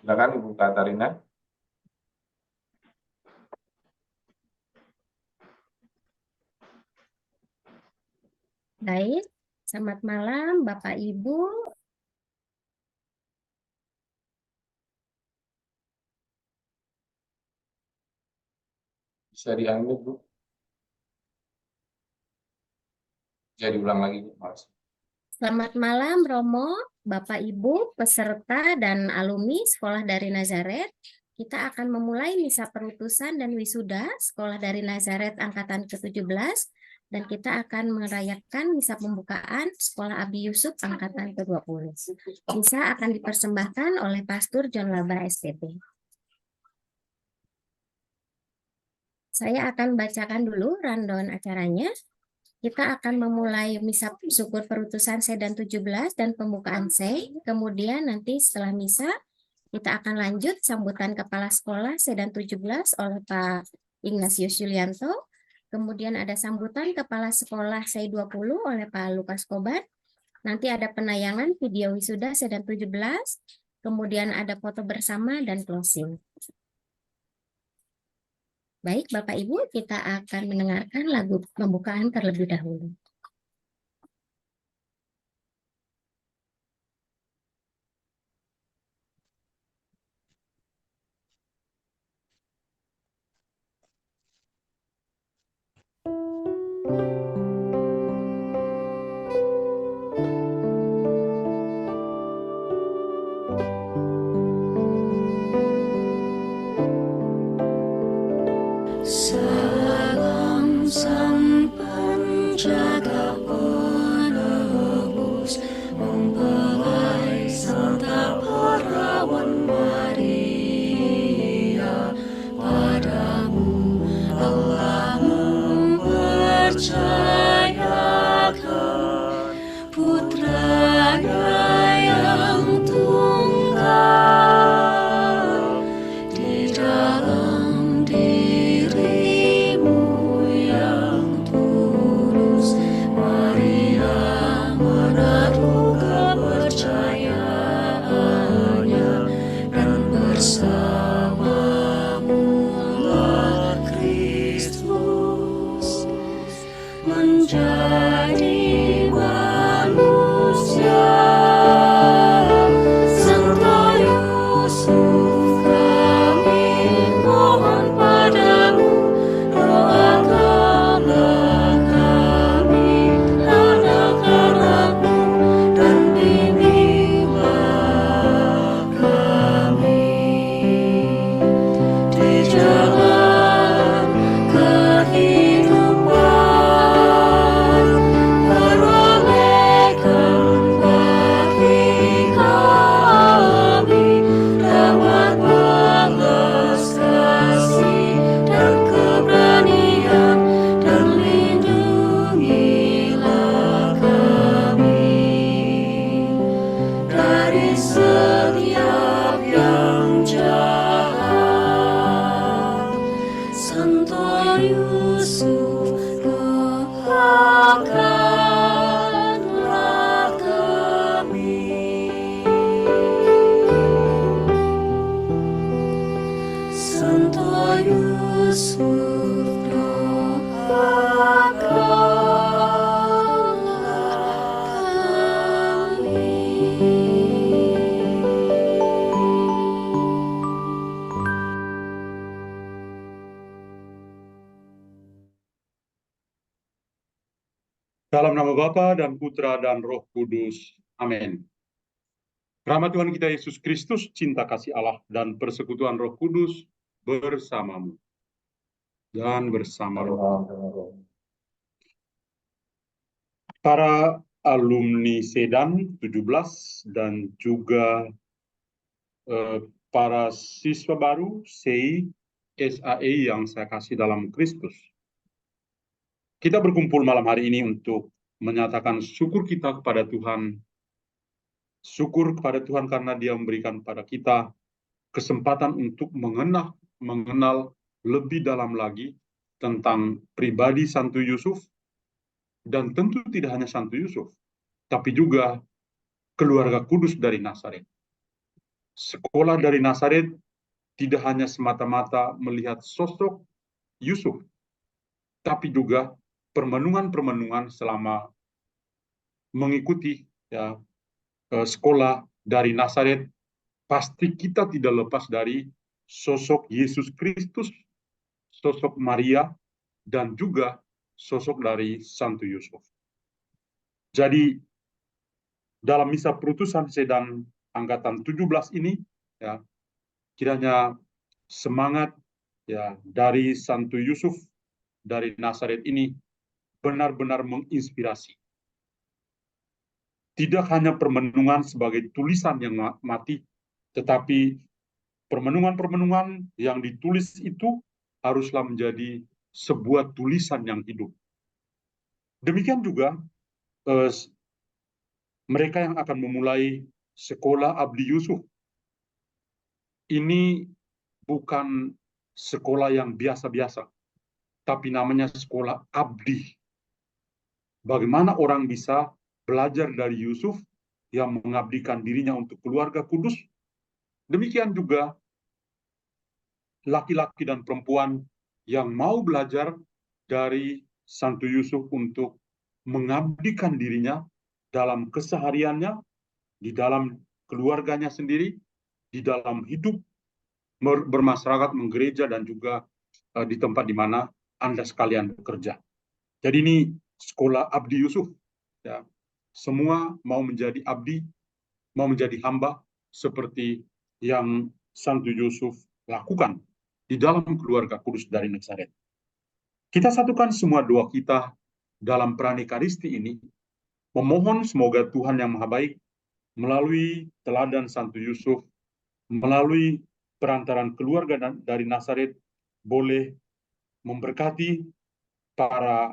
Silakan Ibu Katarina. Baik, selamat malam Bapak Ibu. Bisa di-unmute, Bu. Bisa diulang lagi, Bu. Makasih. Selamat malam Romo, Bapak Ibu, peserta dan alumni Sekolah dari Nazaret. Kita akan memulai misa perutusan dan wisuda Sekolah dari Nazaret angkatan ke-17 dan kita akan merayakan misa pembukaan Sekolah Abi Yusuf angkatan ke-20. Misa akan dipersembahkan oleh Pastor John Laba SPP. Saya akan bacakan dulu rundown acaranya. Kita akan memulai misa syukur perutusan Sedan 17 dan pembukaan C. Kemudian nanti setelah misa, kita akan lanjut sambutan Kepala Sekolah Sedan 17 oleh Pak Ignatius Yulianto. Kemudian ada sambutan Kepala Sekolah C20 oleh Pak Lukas Koban. Nanti ada penayangan video wisuda Sedan 17. Kemudian ada foto bersama dan closing. Baik, Bapak Ibu, kita akan mendengarkan lagu pembukaan terlebih dahulu. Salam Sang Penjaga Penebus, mempelai serta perawan Maria, padamu Allah mempercayakan putranya yang tunggal di dalam dirimu yang tulus. Maria menaruh kepercayaannya dan bersamamulah Kristus menjadi manusia. Santo Yusuf, kami mohon padamu, doakanlah kami anak-anakmu dan bimbinglah kami di jalan kehidupan. Perolehkan bagi kami dawat belas kasih dan keberanian, dan lindungilah kami dari setiap yang jahat. Santo Yusuf, doakanlah kami. Santo Yusuf, doakanlah kami. Dalam nama Bapa dan Putra dan Roh Kudus. Amin. Rahmat Tuhan kita Yesus Kristus, cinta kasih Allah, dan persekutuan Roh Kudus bersamamu dan bersama roh. Para alumni Sedan 17 dan juga para siswa baru SEI, SAE yang saya kasih dalam Kristus. Kita berkumpul malam hari ini untuk menyatakan syukur kita kepada Tuhan. Syukur kepada Tuhan karena Dia memberikan pada kita kesempatan untuk mengenal lebih dalam lagi tentang pribadi Santo Yusuf, dan tentu tidak hanya Santo Yusuf, tapi juga keluarga kudus dari Nazaret. sekolah dari Nazaret tidak hanya semata-mata melihat sosok Yusuf, tapi juga permenungan-permenungan selama mengikuti ya, sekolah dari Nazaret, pasti kita tidak lepas dari sosok Yesus Kristus, sosok Maria, dan juga sosok dari Santo Yusuf. Jadi dalam misa perutusan Sedan angkatan 17 ini, ya, kiranya semangat ya dari Santo Yusuf dari Nazaret ini benar-benar menginspirasi. Tidak hanya permenungan sebagai tulisan yang mati, tetapi permenungan-permenungan yang ditulis itu haruslah menjadi sebuah tulisan yang hidup. Demikian juga mereka yang akan memulai sekolah Abdi Yusuf. Ini bukan sekolah yang biasa-biasa, tapi namanya sekolah abdi. Bagaimana orang bisa belajar dari Yusuf yang mengabdikan dirinya untuk keluarga kudus? Demikian juga laki-laki dan perempuan yang mau belajar dari Santo Yusuf untuk mengabdikan dirinya dalam kesehariannya, di dalam keluarganya sendiri, di dalam hidup bermasyarakat, menggereja, dan juga di tempat di mana Anda sekalian bekerja. Jadi ini sekolah Abdi Yusuf. Ya. Semua mau menjadi abdi, mau menjadi hamba, seperti yang Santo Yusuf lakukan di dalam keluarga kudus dari Nazaret. Kita satukan semua doa kita dalam Pranikaristi ini, memohon semoga Tuhan yang Maha Baik melalui teladan Santo Yusuf, melalui perantaran keluarga dari Nazaret, boleh memberkati para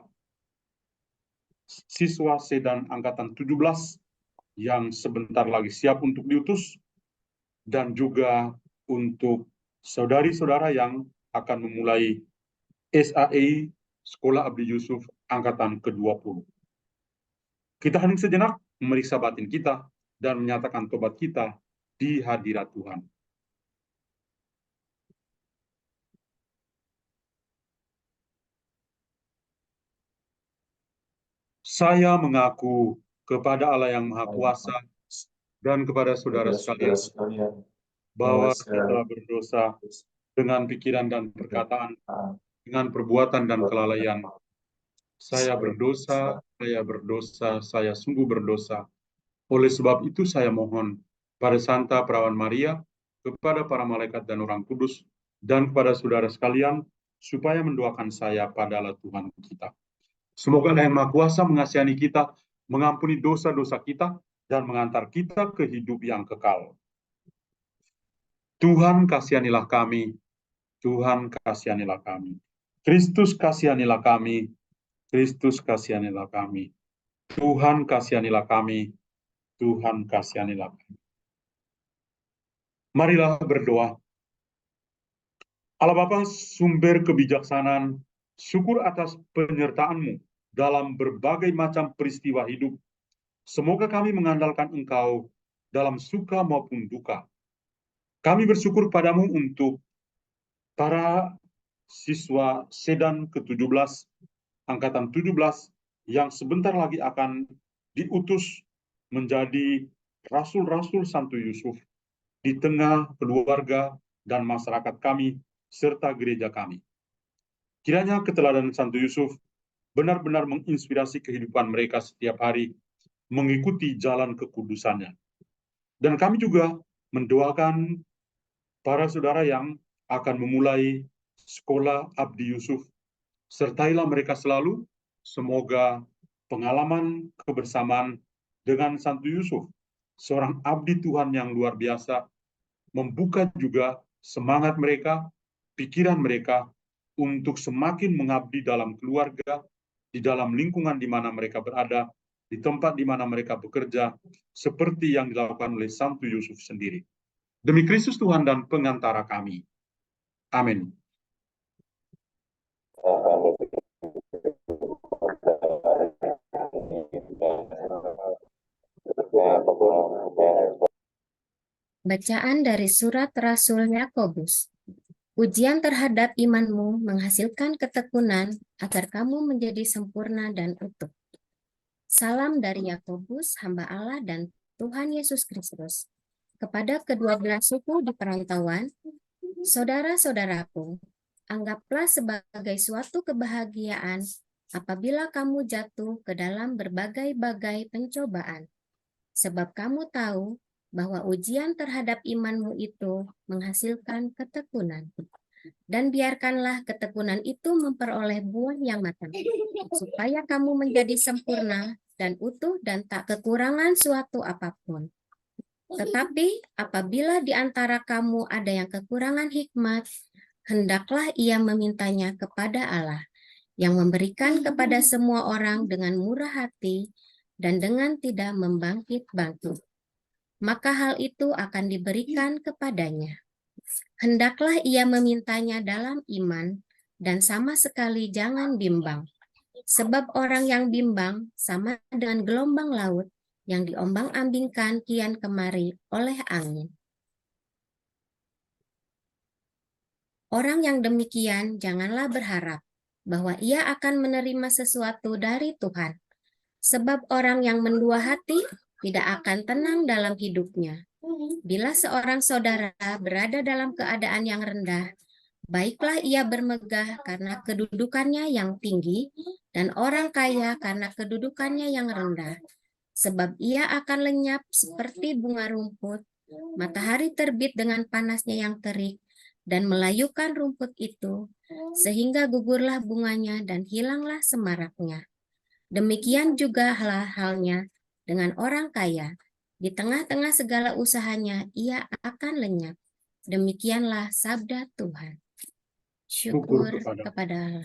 siswa Sedan angkatan 17 yang sebentar lagi siap untuk diutus, dan juga untuk saudari-saudara yang akan memulai SAE Sekolah Abdi Yusuf angkatan ke-20. Kita hening sejenak, memeriksa batin kita, dan menyatakan tobat kita di hadirat Tuhan. Saya mengaku kepada Allah yang Maha Kuasa dan kepada saudara sekalian bahwa saya telah berdosa dengan pikiran dan perkataan, dengan perbuatan dan kelalaian. Saya berdosa, saya sungguh berdosa. Oleh sebab itu saya mohon pada Santa Perawan Maria, kepada para malaikat dan orang kudus, dan kepada saudara sekalian, supaya mendoakan saya pada Allah Tuhan kita. Semoga Allah yang Maha Kuasa mengasihani kita, mengampuni dosa-dosa kita, dan mengantar kita ke hidup yang kekal. Tuhan kasihanilah kami, Tuhan kasihanilah kami. Kristus kasihanilah kami, Kristus kasihanilah kami. Tuhan kasihanilah kami, Tuhan kasihanilah kami. Marilah berdoa. Allah Bapa, sumber kebijaksanaan, syukur atas penyertaan-Mu dalam berbagai macam peristiwa hidup. Semoga kami mengandalkan Engkau dalam suka maupun duka. Kami bersyukur padamu untuk para siswa Sedan ke-17, angkatan 17, yang sebentar lagi akan diutus menjadi rasul-rasul Santo Yusuf di tengah keluarga dan masyarakat kami, serta gereja kami. Kiranya keteladanan Santo Yusuf benar-benar menginspirasi kehidupan mereka setiap hari, mengikuti jalan kekudusannya. Dan kami juga mendoakan para saudara yang akan memulai sekolah Abdi Yusuf. Sertailah mereka selalu, semoga pengalaman kebersamaan dengan Santo Yusuf, seorang abdi Tuhan yang luar biasa, membuka juga semangat mereka, pikiran mereka, untuk semakin mengabdi dalam keluarga, di dalam lingkungan di mana mereka berada, di tempat di mana mereka bekerja, seperti yang dilakukan oleh Santo Yusuf sendiri. Demi Kristus Tuhan dan pengantara kami. Amin. Bacaan dari surat Rasul Yakobus. Ujian terhadap imanmu menghasilkan ketekunan agar kamu menjadi sempurna dan utuh. Salam dari Yakobus, hamba Allah dan Tuhan Yesus Kristus. Kepada kedua belas suku di perantauan, saudara-saudaraku, anggaplah sebagai suatu kebahagiaan apabila kamu jatuh ke dalam berbagai-bagai pencobaan. Sebab kamu tahu bahwa ujian terhadap imanmu itu menghasilkan ketekunan. Dan biarkanlah ketekunan itu memperoleh buah yang matang, supaya kamu menjadi sempurna dan utuh dan tak kekurangan suatu apapun. Tetapi apabila di antara kamu ada yang kekurangan hikmat, hendaklah ia memintanya kepada Allah, yang memberikan kepada semua orang dengan murah hati dan dengan tidak membangkit-bangkit. Maka hal itu akan diberikan kepadanya. Hendaklah ia memintanya dalam iman dan sama sekali jangan bimbang. Sebab orang yang bimbang sama dengan gelombang laut yang diombang-ambingkan kian kemari oleh angin. Orang yang demikian janganlah berharap bahwa ia akan menerima sesuatu dari Tuhan. Sebab orang yang mendua hati tidak akan tenang dalam hidupnya. Bila seorang saudara berada dalam keadaan yang rendah, baiklah ia bermegah karena kedudukannya yang tinggi, dan orang kaya karena kedudukannya yang rendah. Sebab ia akan lenyap seperti bunga rumput, matahari terbit dengan panasnya yang terik, dan melayukan rumput itu, sehingga gugurlah bunganya dan hilanglah semaraknya. Demikian juga halnya dengan orang kaya. Di tengah-tengah segala usahanya, ia akan lenyap. Demikianlah sabda Tuhan. Syukur kepada Allah.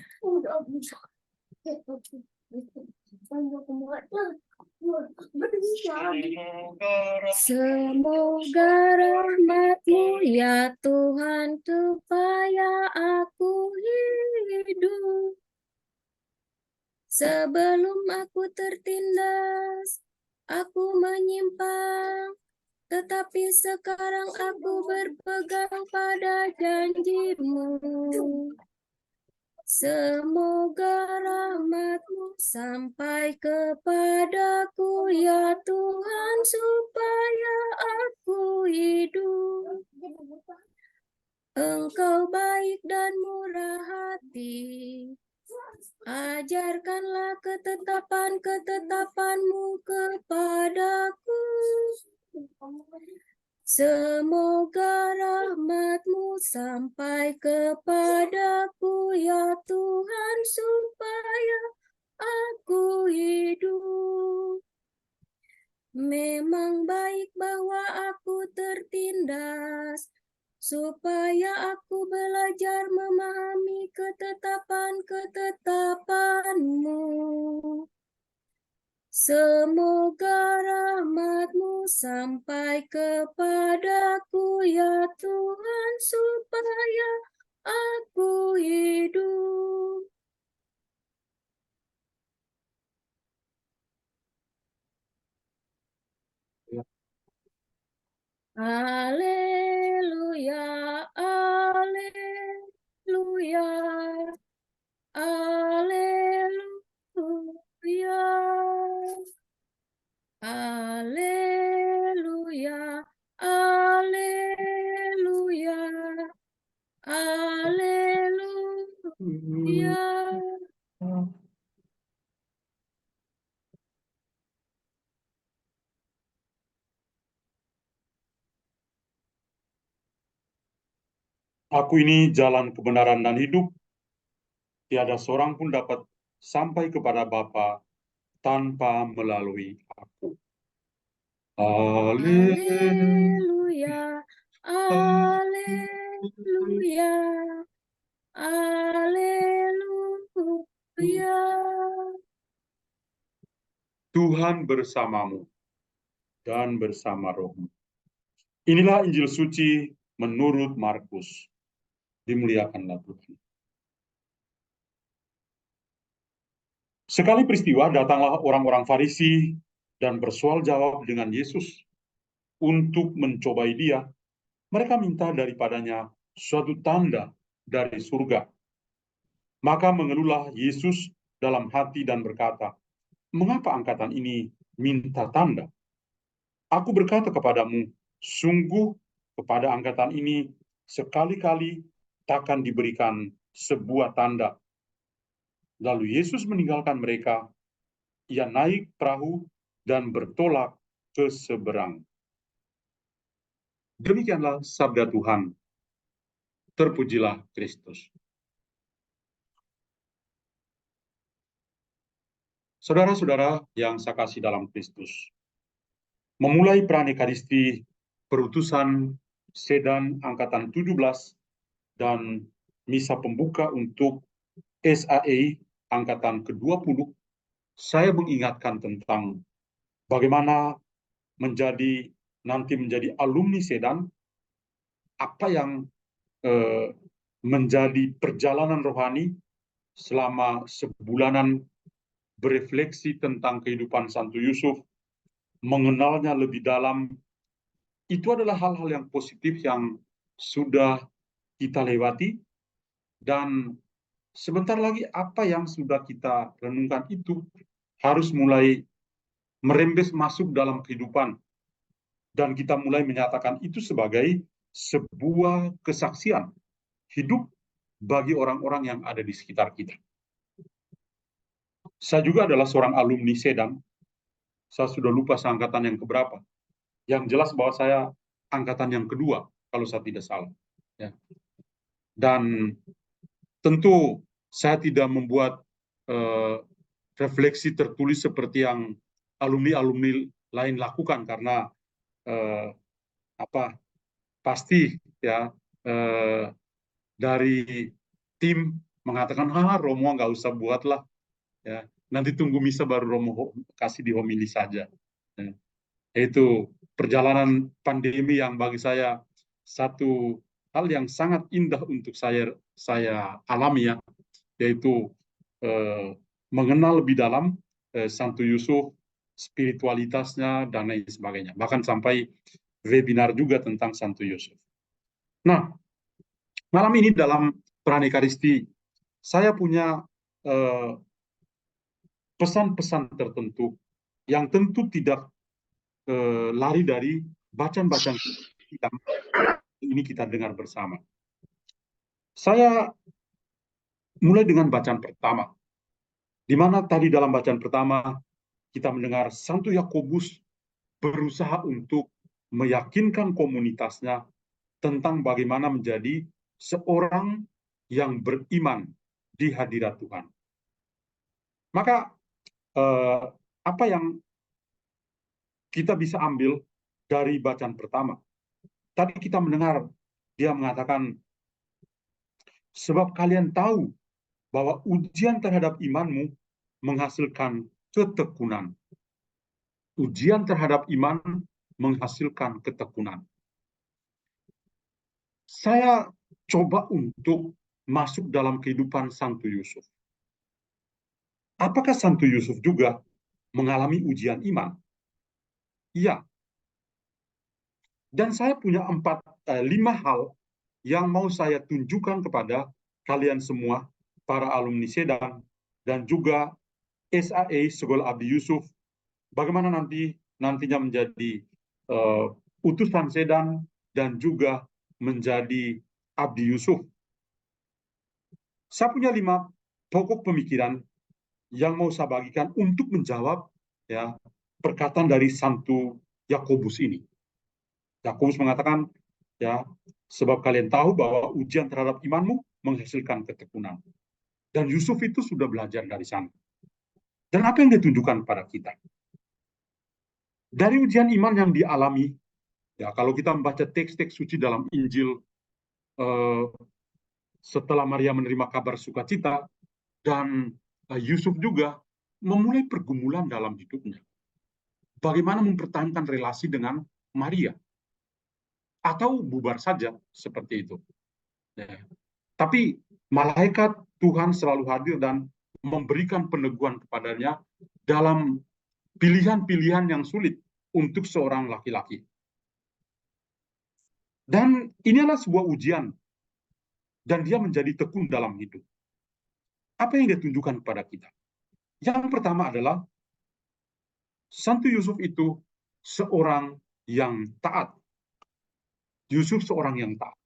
Semoga rahmat-Mu ya Tuhan, supaya aku hidup. Sebelum aku tertindas, aku menyimpang, tetapi sekarang aku berpegang pada janji-Mu. Semoga rahmat-Mu sampai kepadaku ya Tuhan, supaya aku hidup. Engkau baik dan murah hati. Ajarkanlah ketetapan-ketetapan-Mu kepadaku. Semoga rahmat-Mu sampai kepadaku ya Tuhan, supaya aku hidup. Memang baik bahwa aku tertindas, supaya aku belajar memahami ketetapan-ketetapan-Mu. Semoga rahmat-Mu sampai kepadaku ya Tuhan, supaya aku hidup. Haleluya, haleluya, haleluya, haleluya, haleluya, haleluya. Aku ini jalan kebenaran dan hidup. Tiada seorang pun dapat sampai kepada Bapa tanpa melalui aku. Haleluya, haleluya, haleluya. Tuhan bersamamu dan bersama rohmu. Inilah Injil suci menurut Markus. Dimuliakanlah Tuhan. Sekali peristiwa datanglah orang-orang Farisi dan bersoal jawab dengan Yesus. untuk mencobai dia, mereka minta daripadanya suatu tanda dari surga. Maka mengeluhlah Yesus dalam hati dan berkata, "Mengapa angkatan ini minta tanda? Aku berkata kepadamu, sungguh kepada angkatan ini sekali-kali takkan diberikan sebuah tanda." Lalu Yesus meninggalkan mereka, ia naik perahu dan bertolak ke seberang. Demikianlah sabda Tuhan. Terpujilah Kristus. Saudara-saudara yang saya kasih dalam Kristus, memulai Pranikaristi perutusan Sedan Angkatan 17 dan misa pembuka untuk SAE Angkatan ke-20, saya mengingatkan tentang bagaimana nanti menjadi alumni Sedan, apa yang menjadi perjalanan rohani selama sebulanan berefleksi tentang kehidupan Santo Yusuf, mengenalnya lebih dalam. Itu adalah hal-hal yang positif yang sudah kita lewati, dan sebentar lagi apa yang sudah kita renungkan itu harus mulai merembes masuk dalam kehidupan, dan kita mulai menyatakan itu sebagai sebuah kesaksian hidup bagi orang-orang yang ada di sekitar kita. Saya juga adalah seorang alumni Sedan. Saya sudah lupa seangkatan yang keberapa. Yang jelas bahwa saya angkatan yang kedua, kalau saya tidak salah. Ya. Dan tentu saya tidak membuat refleksi tertulis seperti yang alumni-alumni lain lakukan, karena pasti ya dari tim mengatakan, Romo nggak usah buatlah, ya nanti tunggu misa baru Romo kasih di homili saja. Ya. Itu perjalanan pandemi yang bagi saya satu hal yang sangat indah untuk saya alami, ya, yaitu mengenal lebih dalam Santo Yusuf, spiritualitasnya dan lain sebagainya, bahkan sampai webinar juga tentang Santo Yusuf. Nah, malam ini dalam Pranikaristi saya punya pesan-pesan tertentu yang tentu tidak lari dari bacaan-bacaan yang ini kita dengar bersama. Saya mulai dengan bacaan pertama, di mana tadi dalam bacaan pertama kita mendengar Santo Yakobus berusaha untuk meyakinkan komunitasnya tentang bagaimana menjadi seorang yang beriman di hadirat Tuhan. Maka apa yang kita bisa ambil dari bacaan pertama? Tadi kita mendengar dia mengatakan, sebab kalian tahu bahwa ujian terhadap imanmu menghasilkan ketekunan. Ujian terhadap iman menghasilkan ketekunan. Saya coba untuk masuk dalam kehidupan Santo Yusuf. Apakah Santo Yusuf juga mengalami ujian iman? Iya. Dan saya punya 5 hal yang mau saya tunjukkan kepada kalian semua, para alumni Sedan, dan juga SAE Sekolah Abdi Yusuf, bagaimana nantinya menjadi utusan Sedan dan juga menjadi Abdi Yusuf. Saya punya 5 pokok pemikiran yang mau saya bagikan untuk menjawab ya perkataan dari Santo Yakobus ini. Yakobus mengatakan, ya, sebab kalian tahu bahwa ujian terhadap imanmu menghasilkan ketekunan. Dan Yusuf itu sudah belajar dari sana. Dan apa yang ditunjukkan pada kita? Dari ujian iman yang dialami, ya, kalau kita membaca teks-teks suci dalam Injil, setelah Maria menerima kabar sukacita, dan Yusuf juga memulai pergumulan dalam hidupnya. Bagaimana mempertahankan relasi dengan Maria? Atau bubar saja seperti itu. Ya. Tapi malaikat Tuhan selalu hadir dan memberikan peneguhan kepadanya dalam pilihan-pilihan yang sulit untuk seorang laki-laki. Dan ini adalah sebuah ujian. Dan dia menjadi tekun dalam hidup. Apa yang dia tunjukkan kepada kita? Yang pertama adalah Santo Yusuf itu seorang yang taat. Yusuf seorang yang taat.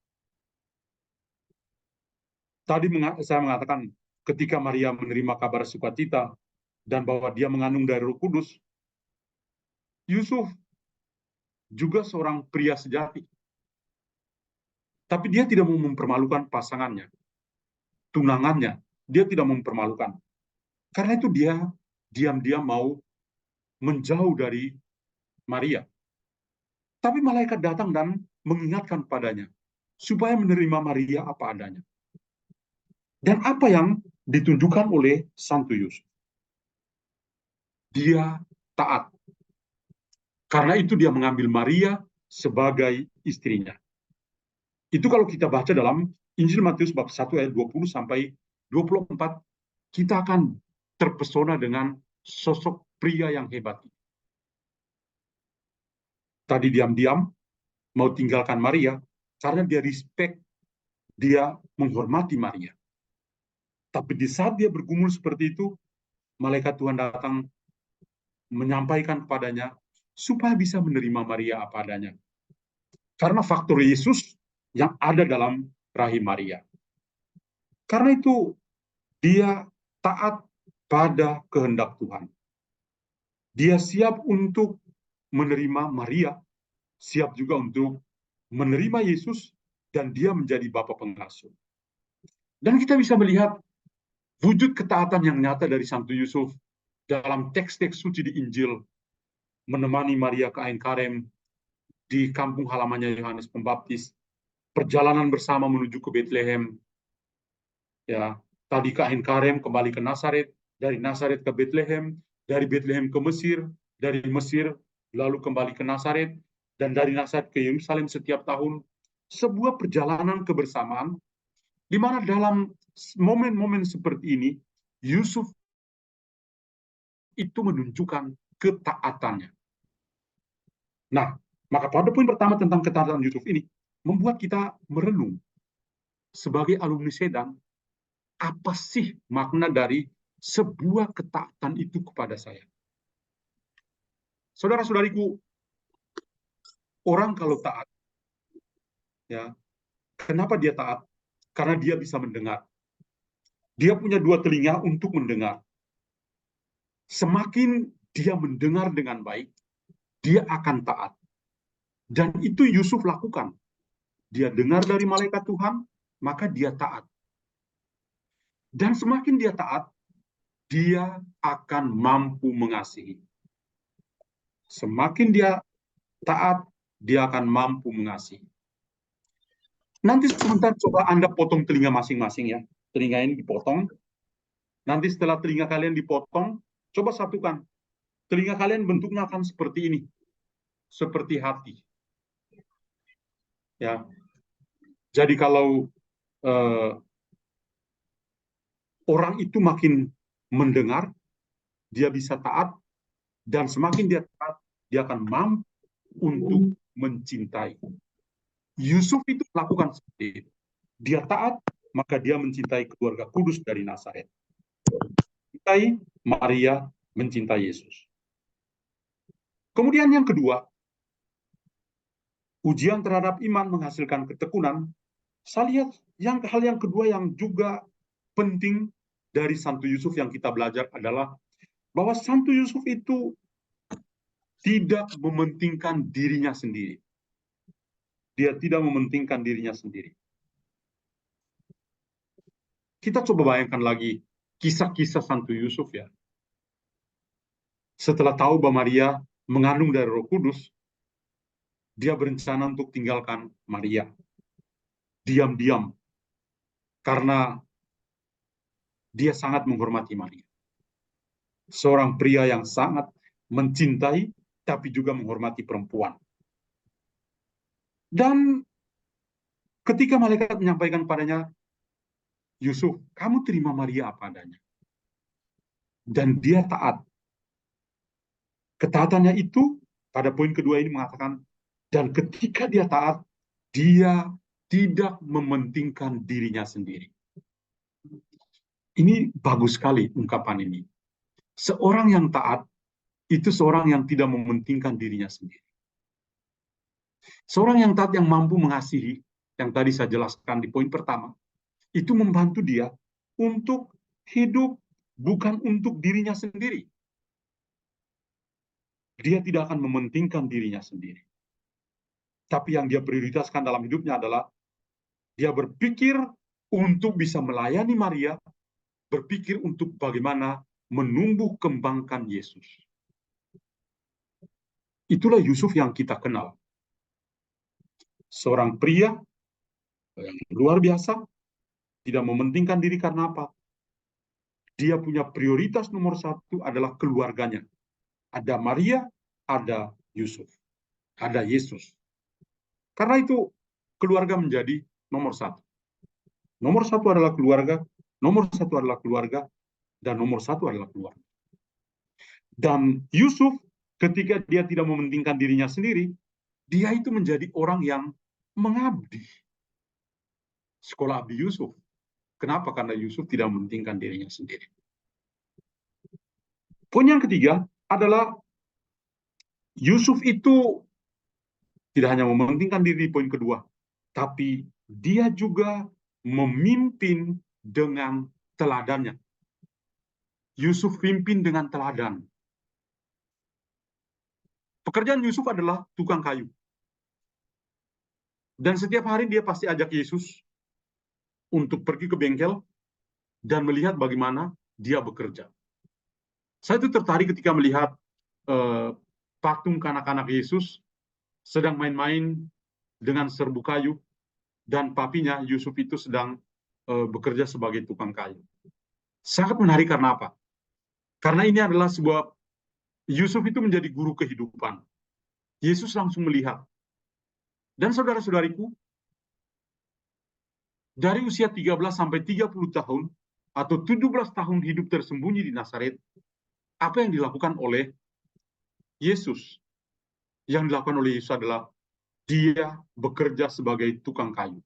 Tadi saya mengatakan ketika Maria menerima kabar sukacita dan bahwa dia mengandung dari Roh Kudus, Yusuf juga seorang pria sejati. Tapi dia tidak mau mempermalukan pasangannya, tunangannya. Dia tidak mau mempermalukan. Karena itu dia diam-diam mau menjauh dari Maria. Tapi malaikat datang dan mengingatkan padanya supaya menerima Maria apa adanya. Dan apa yang ditunjukkan oleh Santo Yusuf? Dia taat. Karena itu dia mengambil Maria sebagai istrinya. Itu kalau kita baca dalam Injil Matius bab 1 ayat 20 sampai 24, kita akan terpesona dengan sosok pria yang hebat. Tadi diam-diam mau tinggalkan Maria karena dia respect, dia menghormati Maria. Tapi di saat dia bergumul seperti itu, malaikat Tuhan datang menyampaikan kepadanya supaya bisa menerima Maria apa adanya. Karena faktor Yesus yang ada dalam rahim Maria. Karena itu dia taat pada kehendak Tuhan. Dia siap untuk menerima Maria, siap juga untuk menerima Yesus, dan dia menjadi bapa pengasuh. Dan kita bisa melihat wujud ketaatan yang nyata dari Santo Yusuf dalam teks-teks suci di Injil, menemani Maria ke Ain Karem di kampung halamannya Yohanes Pembaptis, perjalanan bersama menuju ke Bethlehem. Ya, tadi ke Ain Karem, kembali ke Nazaret, dari Nazaret ke Bethlehem, dari Bethlehem ke Mesir, dari Mesir lalu kembali ke Nazaret, dan dari Nazaret ke Yerusalem setiap tahun. Sebuah perjalanan kebersamaan di mana dalam momen-momen seperti ini Yusuf itu menunjukkan ketaatannya. Nah, maka pada poin pertama tentang ketaatan Yusuf ini membuat kita merenung sebagai alumni Sedan, apa sih makna dari sebuah ketaatan itu kepada saya? Saudara-saudariku, orang kalau taat, ya, kenapa dia taat? Karena dia bisa mendengar. Dia punya dua telinga untuk mendengar. Semakin dia mendengar dengan baik, dia akan taat. Dan itu Yusuf lakukan. Dia dengar dari malaikat Tuhan, maka dia taat. Dan semakin dia taat, dia akan mampu mengasihi. Semakin dia taat, dia akan mampu mengasihi. Nanti sebentar coba Anda potong telinga masing-masing ya. Telinga ini dipotong. Nanti setelah telinga kalian dipotong, coba satukan. Telinga kalian bentuknya akan seperti ini. Seperti hati. Ya. Jadi kalau orang itu makin mendengar, dia bisa taat, dan semakin dia taat, dia akan mampu untuk mencintai. Yusuf itu melakukan seperti itu. Dia taat, maka dia mencintai keluarga kudus dari Nazaret. Mencintai Maria, mencintai Yesus. Kemudian yang kedua, ujian terhadap iman menghasilkan ketekunan. Saya lihat hal yang kedua yang juga penting dari Santo Yusuf yang kita belajar adalah bahwa Santo Yusuf itu tidak mementingkan dirinya sendiri. Dia tidak mementingkan dirinya sendiri. Kita coba bayangkan lagi kisah-kisah Santo Yusuf ya. Setelah tahu bahwa Maria mengandung dari Roh Kudus, dia berencana untuk tinggalkan Maria. Diam-diam. Karena dia sangat menghormati Maria. Seorang pria yang sangat mencintai, tapi juga menghormati perempuan. Dan ketika malaikat menyampaikan padanya, Yusuf, kamu terima Maria apa adanya. Dan dia taat. Ketaatannya itu, pada poin kedua ini mengatakan, dan ketika dia taat, Dia tidak mementingkan dirinya sendiri. Ini bagus sekali ungkapan ini. Seorang yang taat itu seorang yang tidak mementingkan dirinya sendiri. Seorang yang taat yang mampu mengasihi, yang tadi saya jelaskan di poin pertama, itu membantu dia untuk hidup bukan untuk dirinya sendiri. Dia tidak akan mementingkan dirinya sendiri. Tapi yang dia prioritaskan dalam hidupnya adalah dia berpikir untuk bisa melayani Maria, berpikir untuk bagaimana menumbuh kembangkan Yesus. Itulah Yusuf yang kita kenal. Seorang pria yang luar biasa, tidak mementingkan diri karena apa? Dia punya prioritas nomor satu adalah keluarganya. Ada Maria, ada Yusuf, ada Yesus. Karena itu keluarga menjadi nomor satu. Nomor satu adalah keluarga, nomor satu adalah keluarga, dan nomor satu adalah keluarga. Dan Yusuf ketika dia tidak mementingkan dirinya sendiri, dia itu menjadi orang yang mengabdi. Sekolah abdi Yusuf. Kenapa? Karena Yusuf tidak mementingkan dirinya sendiri. Poin yang ketiga adalah Yusuf itu tidak hanya mementingkan diri di poin kedua, tapi dia juga memimpin dengan teladannya. Yusuf pimpin dengan teladan. Pekerjaan Yusuf adalah tukang kayu. Dan setiap hari dia pasti ajak Yesus untuk pergi ke bengkel dan melihat bagaimana dia bekerja. Saya itu tertarik ketika melihat patung kanak-kanak Yesus sedang main-main dengan serbu kayu, dan papinya Yusuf itu sedang bekerja sebagai tukang kayu. Sangat menarik karena apa? Karena ini adalah sebuah, Yusuf itu menjadi guru kehidupan. Yesus langsung melihat. Dan saudara-saudariku, dari usia 13 sampai 30 tahun, atau 17 tahun hidup tersembunyi di Nazaret, apa yang dilakukan oleh Yesus? Yang dilakukan oleh Yesus adalah dia bekerja sebagai tukang kayu.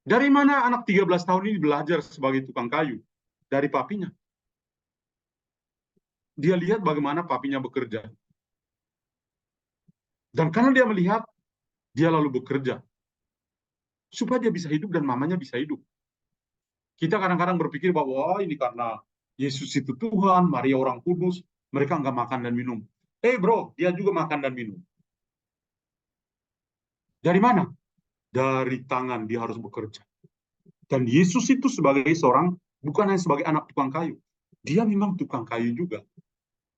Dari mana anak 13 tahun ini belajar sebagai tukang kayu? Dari papinya. Dia lihat bagaimana papinya bekerja. Dan karena dia melihat, dia lalu bekerja. Supaya dia bisa hidup dan mamanya bisa hidup. Kita kadang-kadang berpikir bahwa ini karena Yesus itu Tuhan, Maria orang kudus, mereka nggak makan dan minum. Bro, dia juga makan dan minum. Dari mana? Dari tangan dia harus bekerja. Dan Yesus itu sebagai seorang, bukan hanya sebagai anak tukang kayu. Dia memang tukang kayu juga.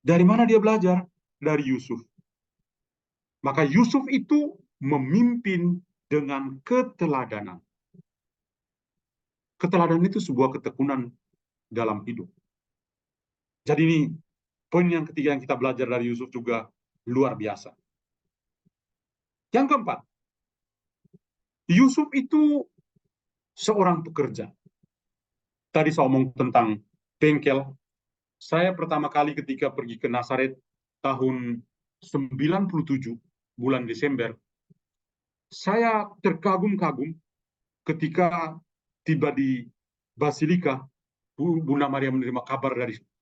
Dari mana dia belajar? Dari Yusuf. Maka Yusuf itu memimpin dengan keteladanan. Keteladanan itu sebuah ketekunan dalam hidup. Jadi ini poin yang ketiga yang kita belajar dari Yusuf juga luar biasa. Yang keempat, Yusuf itu seorang pekerja. Tadi saya omong tentang bengkel. Saya pertama kali ketika pergi ke Nazaret tahun 97 bulan Desember, saya terkagum-kagum ketika tiba di Basilika, Bunda Maria menerima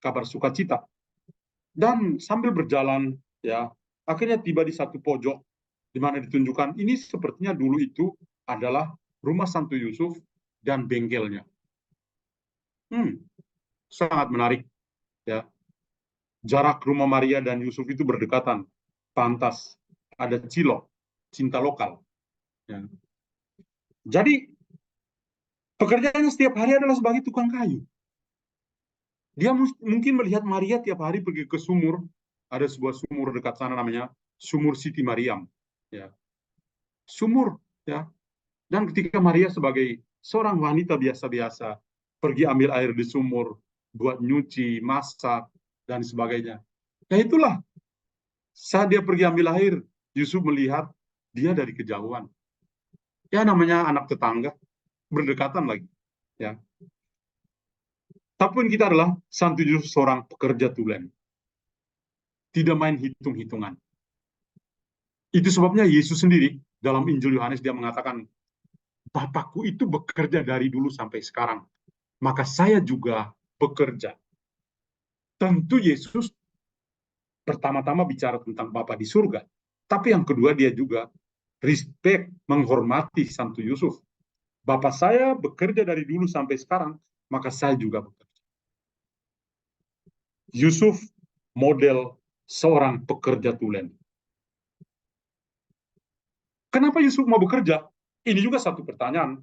kabar sukacita. Dan sambil berjalan, ya, akhirnya tiba di satu pojok di mana ditunjukkan ini sepertinya dulu itu adalah rumah Santo Yusuf dan bengkelnya. Sangat menarik, ya. Jarak rumah Maria dan Yusuf itu berdekatan, pantas ada cilok, cinta lokal. Ya. Jadi pekerjaannya setiap hari adalah sebagai tukang kayu. Dia mungkin melihat Maria tiap hari pergi ke sumur. Ada sebuah sumur dekat sana namanya Sumur Siti Mariam. Ya. Sumur, ya. Dan ketika Maria sebagai seorang wanita biasa-biasa pergi ambil air di sumur, buat nyuci, masak, dan sebagainya. Nah itulah, saat dia pergi ambil air, Yusuf melihat dia dari kejauhan. Ya namanya anak tetangga, berdekatan lagi. Ya. Tapi kita adalah Santo Yusuf seorang pekerja tulen. Tidak main hitung-hitungan. Itu sebabnya Yesus sendiri dalam Injil Yohanes dia mengatakan, Bapakku itu bekerja dari dulu sampai sekarang, maka saya juga bekerja. Tentu Yesus pertama-tama bicara tentang Bapa di surga, tapi yang kedua dia juga respect, menghormati Santo Yusuf. Bapak saya bekerja dari dulu sampai sekarang, maka saya juga bekerja. Yusuf model seorang pekerja tulen. Kenapa Yusuf mau bekerja? Ini juga satu pertanyaan.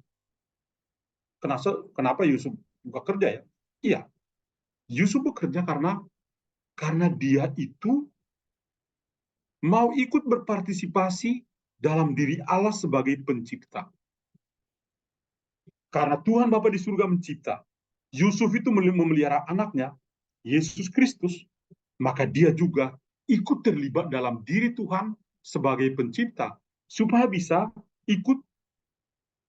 Kenapa Yusuf bekerja ya? Iya, Yusuf bekerja karena dia itu mau ikut berpartisipasi dalam diri Allah sebagai pencipta. Karena Tuhan Bapa di surga mencipta, Yusuf itu memelihara anaknya, Yesus Kristus, maka dia juga ikut terlibat dalam diri Tuhan sebagai pencipta, supaya bisa ikut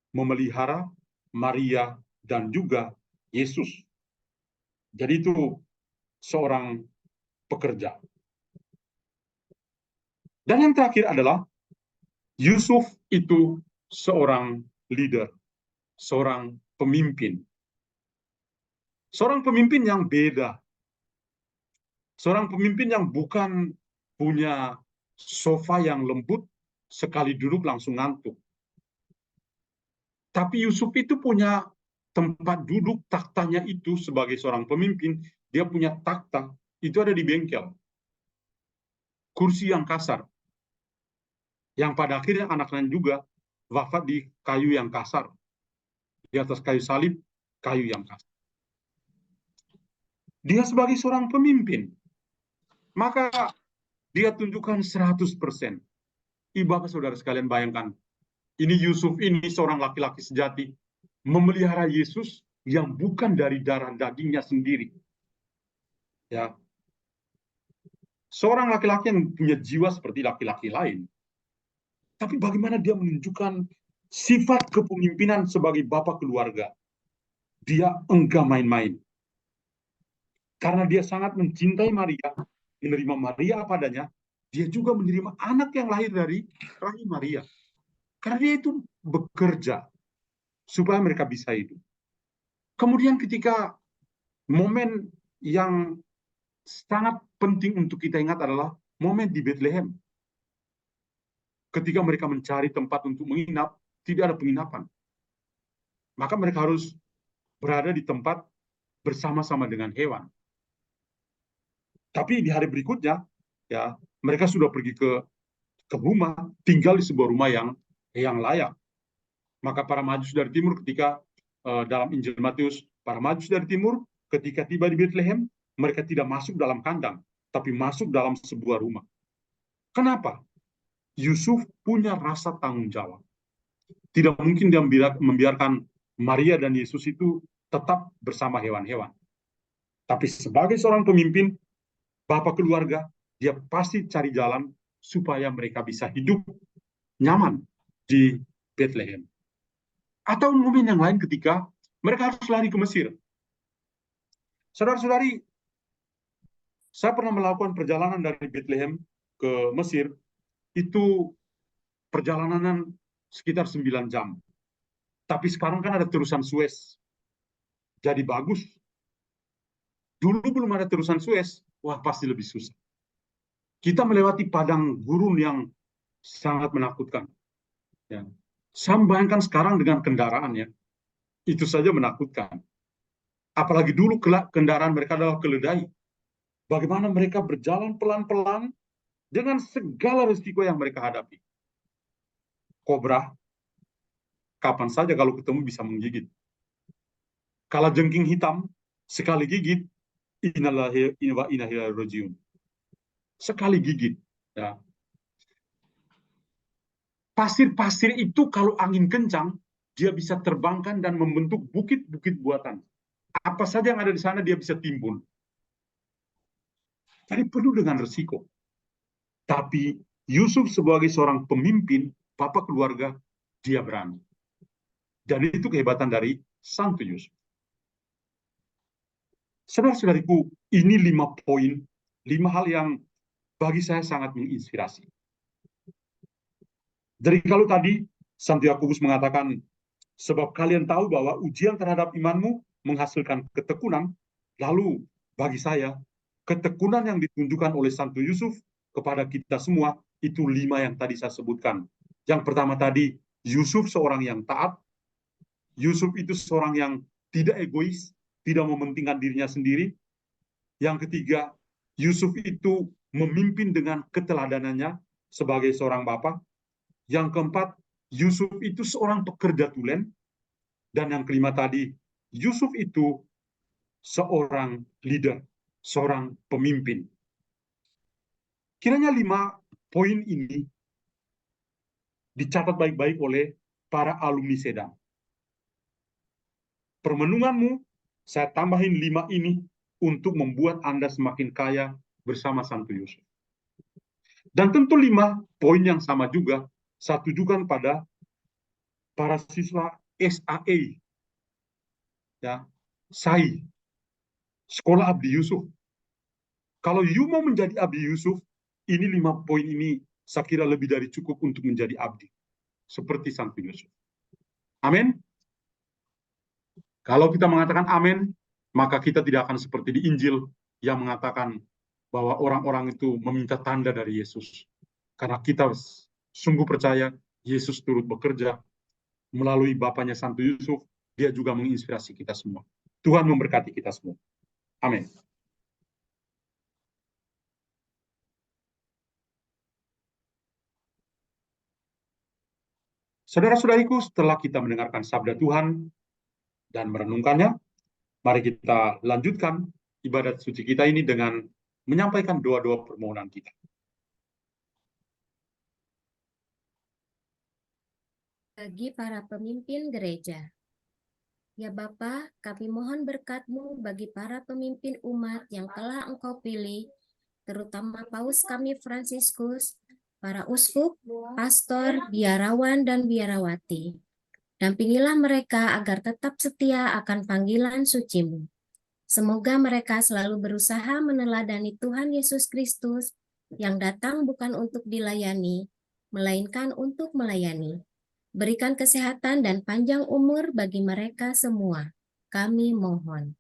memelihara Maria dan juga Yesus. Jadi itu seorang pekerja. Dan yang terakhir adalah Yusuf itu seorang leader, seorang pemimpin. Seorang pemimpin yang beda. Seorang pemimpin yang bukan punya sofa yang lembut, sekali duduk langsung ngantuk. Tapi Yusuf itu punya tempat duduk, taktanya itu sebagai seorang pemimpin, dia punya takhta, itu ada di bengkel. Kursi yang kasar. Yang pada akhirnya anaknya juga wafat di kayu yang kasar. Di atas kayu salib, kayu yang kasar. Dia sebagai seorang pemimpin, maka dia tunjukkan 100%. Bapak saudara sekalian bayangkan, ini Yusuf ini seorang laki-laki sejati, memelihara Yesus yang bukan dari darah dagingnya sendiri. Ya, seorang laki-laki yang punya jiwa seperti laki-laki lain. Tapi bagaimana dia menunjukkan sifat kepemimpinan sebagai bapak keluarga? Dia enggak main-main. Karena dia sangat mencintai Maria, menerima Maria apa adanya, dia juga menerima anak yang lahir dari rahim Maria. Karena dia itu bekerja supaya mereka bisa hidup. Kemudian ketika momen yang sangat penting untuk kita ingat adalah momen di Bethlehem. Ketika mereka mencari tempat untuk menginap, tidak ada penginapan. Maka mereka harus berada di tempat bersama-sama dengan hewan. Tapi di hari berikutnya, ya mereka sudah pergi ke rumah, tinggal di sebuah rumah yang layak. Maka para Majus dari timur ketika dalam Injil Matius, para Majus dari timur ketika tiba di Bethlehem, mereka tidak masuk dalam kandang, tapi masuk dalam sebuah rumah. Kenapa? Yusuf punya rasa tanggung jawab. Tidak mungkin dia membiarkan Maria dan Yesus itu tetap bersama hewan-hewan. Tapi sebagai seorang pemimpin, bapak keluarga, dia pasti cari jalan supaya mereka bisa hidup nyaman di Bethlehem. Atau momen yang lain ketika mereka harus lari ke Mesir. Saudara-saudari, saya pernah melakukan perjalanan dari Bethlehem ke Mesir, itu perjalanan sekitar 9 jam. Tapi sekarang kan ada terusan Suez. Jadi bagus. Dulu belum ada terusan Suez, wah pasti lebih susah. Kita melewati padang gurun yang sangat menakutkan. Ya. Saya membayangkan sekarang dengan kendaraannya, itu saja menakutkan. Apalagi dulu kendaraan mereka adalah keledai. Bagaimana mereka berjalan pelan-pelan dengan segala risiko yang mereka hadapi. Kobra, kapan saja kalau ketemu bisa menggigit. Kalajengking hitam, sekali gigit, innalillahi wa inna ilaihi rajiun. Sekali gigit. Ya. Pasir-pasir itu kalau angin kencang, dia bisa terbangkan dan membentuk bukit-bukit buatan. Apa saja yang ada di sana dia bisa timbun. Jadi penuh dengan resiko. Tapi Yusuf sebagai seorang pemimpin, bapak keluarga, dia berani. Dan itu kehebatan dari Santo Yusuf. Saudara-saudariku, ini 5 poin, 5 hal yang bagi saya sangat menginspirasi. Jadi kalau tadi Santo Yakobus mengatakan, sebab kalian tahu bahwa ujian terhadap imanmu menghasilkan ketekunan, lalu bagi saya, ketekunan yang ditunjukkan oleh Santo Yusuf kepada kita semua, itu 5 yang tadi saya sebutkan. Yang pertama tadi, Yusuf seorang yang taat, Yusuf itu seorang yang tidak egois, tidak mementingkan dirinya sendiri. Yang ketiga, Yusuf itu memimpin dengan keteladanannya sebagai seorang bapak. Yang keempat, Yusuf itu seorang pekerja tulen. Dan yang kelima tadi, Yusuf itu seorang leader, seorang pemimpin. Kiranya 5 poin ini dicatat baik-baik oleh para alumni Sedan. Permenunganmu, saya tambahin 5 ini untuk membuat Anda semakin kaya bersama Santo Yusuf. Dan tentu 5 poin yang sama juga saya tujukan pada para siswa SAE, ya, SAI, Sekolah Abdi Yusuf. Kalau you mau menjadi Abdi Yusuf, ini 5 poin ini saya kira lebih dari cukup untuk menjadi abdi, seperti Santo Yusuf. Amin. Kalau kita mengatakan amin, maka kita tidak akan seperti di Injil yang mengatakan bahwa orang-orang itu meminta tanda dari Yesus. Karena kita sungguh percaya Yesus turut bekerja melalui Bapaknya Santo Yusuf, dia juga menginspirasi kita semua. Tuhan memberkati kita semua. Amin. Saudara-saudariku, setelah kita mendengarkan sabda Tuhan dan merenungkannya, mari kita lanjutkan ibadat suci kita ini dengan menyampaikan doa-doa permohonan kita. Bagi para pemimpin gereja, ya Bapa, kami mohon berkat-Mu bagi para pemimpin umat yang telah Engkau pilih, terutama Paus kami Fransiskus, para uskup, pastor, biarawan, dan biarawati. Dampingilah mereka agar tetap setia akan panggilan suci-Mu. Semoga mereka selalu berusaha meneladani Tuhan Yesus Kristus yang datang bukan untuk dilayani, melainkan untuk melayani. Berikan kesehatan dan panjang umur bagi mereka semua. Kami mohon.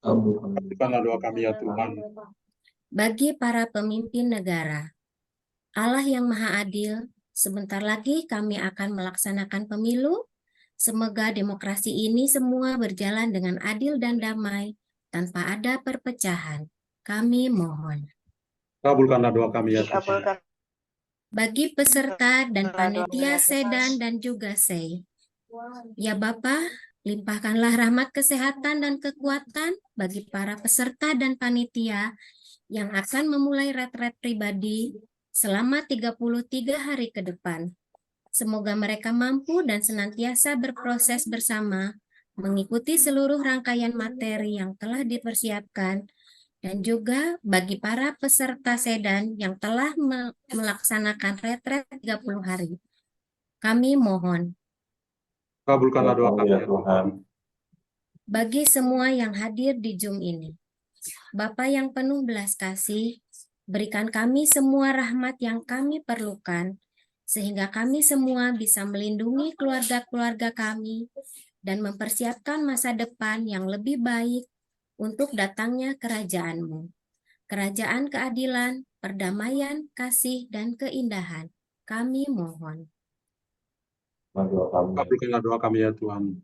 Berikanlah doa kami ya Tuhan. Bagi para pemimpin negara, Allah yang Maha Adil, sebentar lagi kami akan melaksanakan pemilu. Semoga demokrasi ini semua berjalan dengan adil dan damai, tanpa ada perpecahan. Kami mohon. Kabulkanlah doa kami ya Tuhan. Bagi peserta dan panitia Sedan dan juga SEI, ya Bapa, limpahkanlah rahmat kesehatan dan kekuatan bagi para peserta dan panitia yang akan memulai retret pribadi selama 33 hari ke depan. Semoga mereka mampu dan senantiasa berproses bersama, mengikuti seluruh rangkaian materi yang telah dipersiapkan, dan juga bagi para peserta Sedan yang telah melaksanakan retret 30 hari. Kami mohon. Kabulkanlah doa kami ya Tuhan. Bagi semua yang hadir di Zoom ini, Bapa yang penuh belas kasih, berikan kami semua rahmat yang kami perlukan, sehingga kami semua bisa melindungi keluarga-keluarga kami dan mempersiapkan masa depan yang lebih baik untuk datangnya kerajaan-Mu. Kerajaan keadilan, perdamaian, kasih, dan keindahan. Kami mohon. Kabulkanlah doa kami ya Tuhan.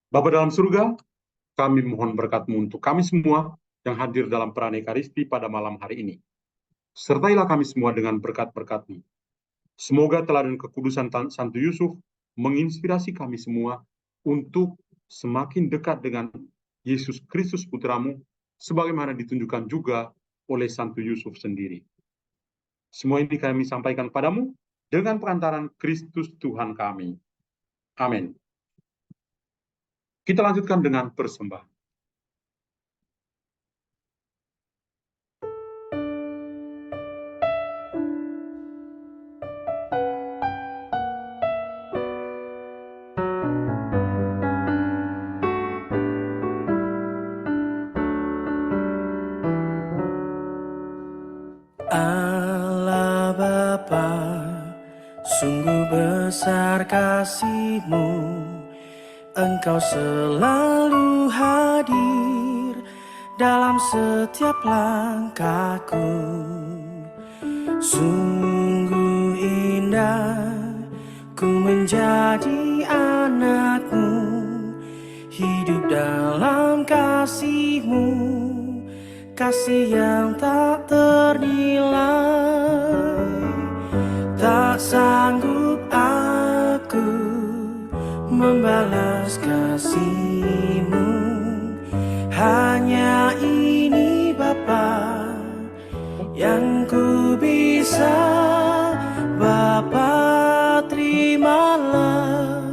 Bapa dalam surga, kami mohon berkat-Mu untuk kami semua yang hadir dalam peran Ekaristi pada malam hari ini. Sertailah kami semua dengan berkat-berkat-Mu. Semoga teladan kekudusan Santo Yusuf menginspirasi kami semua untuk semakin dekat dengan Yesus Kristus Putra-Mu, sebagaimana ditunjukkan juga oleh Santo Yusuf sendiri. Semua ini kami sampaikan padamu dengan perantaran Kristus Tuhan kami. Amin. Kita lanjutkan dengan persembahan. besar kasih-Mu, Engkau selalu hadir dalam setiap langkahku. Sungguh indah ku menjadi anak-Mu, hidup dalam kasih-Mu, kasih yang tak ternilai. Tak sanggup aku membalas kasih-Mu, hanya ini Bapa yang ku bisa. Bapa, terimalah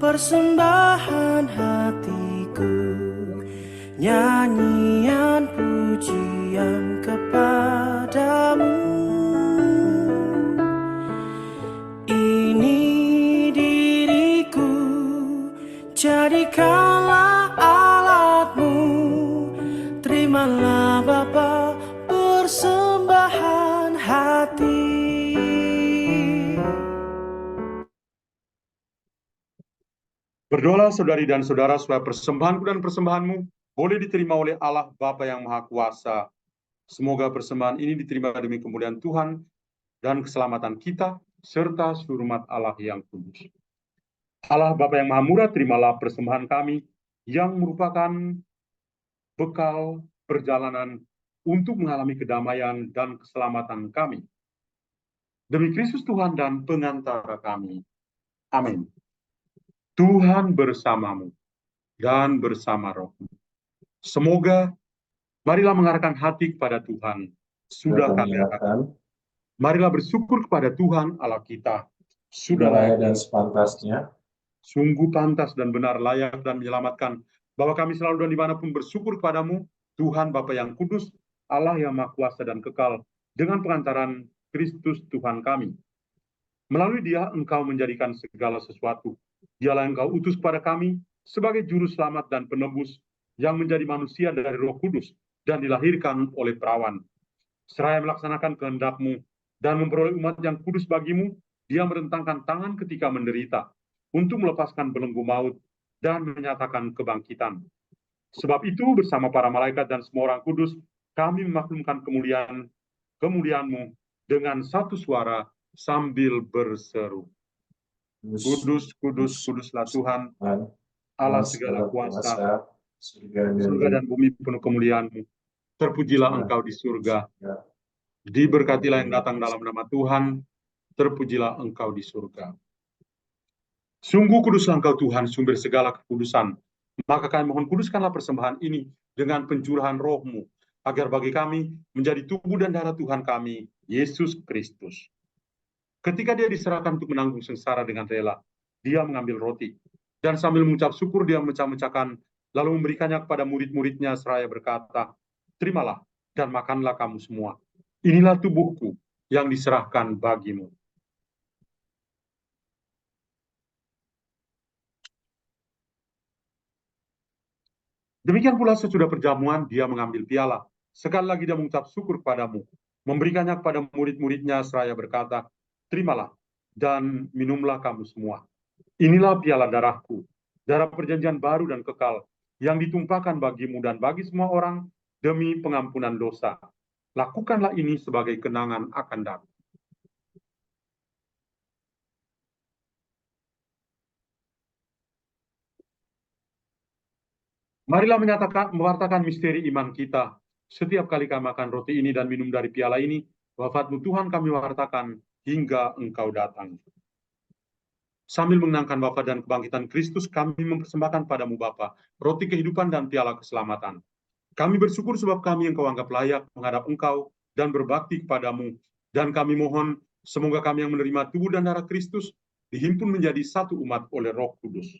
persembahan hatiku, nyanyian pujian kepadamu. Ini diriku, jadikanlah alat-Mu. Terimalah Bapa persembahan hati. Berdoalah saudari dan saudara supaya persembahanku dan persembahanmu boleh diterima oleh Allah Bapa yang Maha Kuasa. Semoga persembahan ini diterima demi kemuliaan Tuhan dan keselamatan kita, serta seluruh umat Allah yang kudus. Allah Bapa yang Maha Murah, terimalah persembahan kami yang merupakan bekal perjalanan untuk mengalami kedamaian dan keselamatan kami. Demi Kristus Tuhan dan pengantara kami. Amin. Tuhan bersamamu dan bersama rohmu. Semoga, marilah mengarahkan hati kepada Tuhan. Sudah kami katakan. Marilah bersyukur kepada Tuhan Allah kita. Sudah layak dan sepantasnya. Sungguh pantas dan benar, layak dan menyelamatkan, bahwa kami selalu dan dimanapun bersyukur kepadamu, Tuhan Bapa yang kudus, Allah yang Maha Kuasa dan kekal, dengan pengantaran Kristus Tuhan kami. Melalui Dia Engkau menjadikan segala sesuatu. Dialah yang Engkau utus kepada kami sebagai juru selamat dan penebus, yang menjadi manusia dari Roh Kudus dan dilahirkan oleh perawan. Seraya melaksanakan kehendak-Mu dan memperoleh umat yang kudus bagimu, Dia merentangkan tangan ketika menderita untuk melepaskan belenggu maut dan menyatakan kebangkitan. Sebab itu bersama para malaikat dan semua orang kudus, kami memaklumkan kemuliaan-Mu dengan satu suara sambil berseru. Kudus, kudus, kuduslah Tuhan, Allah segala kuasa, surga dan bumi penuh kemuliaan-Mu. Terpujilah Engkau di surga. Diberkatilah yang datang dalam nama Tuhan. Terpujilah Engkau di surga. Sungguh kuduslah Engkau Tuhan, sumber segala kekudusan. Maka kami mohon kuduskanlah persembahan ini dengan pencurahan Roh-Mu, agar bagi kami menjadi tubuh dan darah Tuhan kami, Yesus Kristus. Ketika Dia diserahkan untuk menanggung sengsara dengan rela, Dia mengambil roti, dan sambil mengucap syukur Dia memecah-mecahkan, lalu memberikannya kepada murid-muridnya seraya berkata, terimalah dan makanlah kamu semua. Inilah tubuhku yang diserahkan bagimu. Demikian pula sesudah perjamuan, Dia mengambil piala. Sekali lagi Dia mengucap syukur kepadamu, memberikannya kepada murid-muridnya seraya berkata, terimalah dan minumlah kamu semua. Inilah piala darahku, darah perjanjian baru dan kekal, yang ditumpahkan bagimu dan bagi semua orang demi pengampunan dosa. Lakukanlah ini sebagai kenangan akan aku. Marilah mewartakan misteri iman kita. Setiap kali kami makan roti ini dan minum dari piala ini, wafat-Mu Tuhan kami wartakan hingga Engkau datang. Sambil mengenangkan wafat dan kebangkitan Kristus, kami mempersembahkan padamu Bapa, roti kehidupan dan piala keselamatan. Kami bersyukur sebab kami Engkau anggap layak menghadap Engkau dan berbakti kepadamu. Dan kami mohon, semoga kami yang menerima tubuh dan darah Kristus, dihimpun menjadi satu umat oleh Roh Kudus.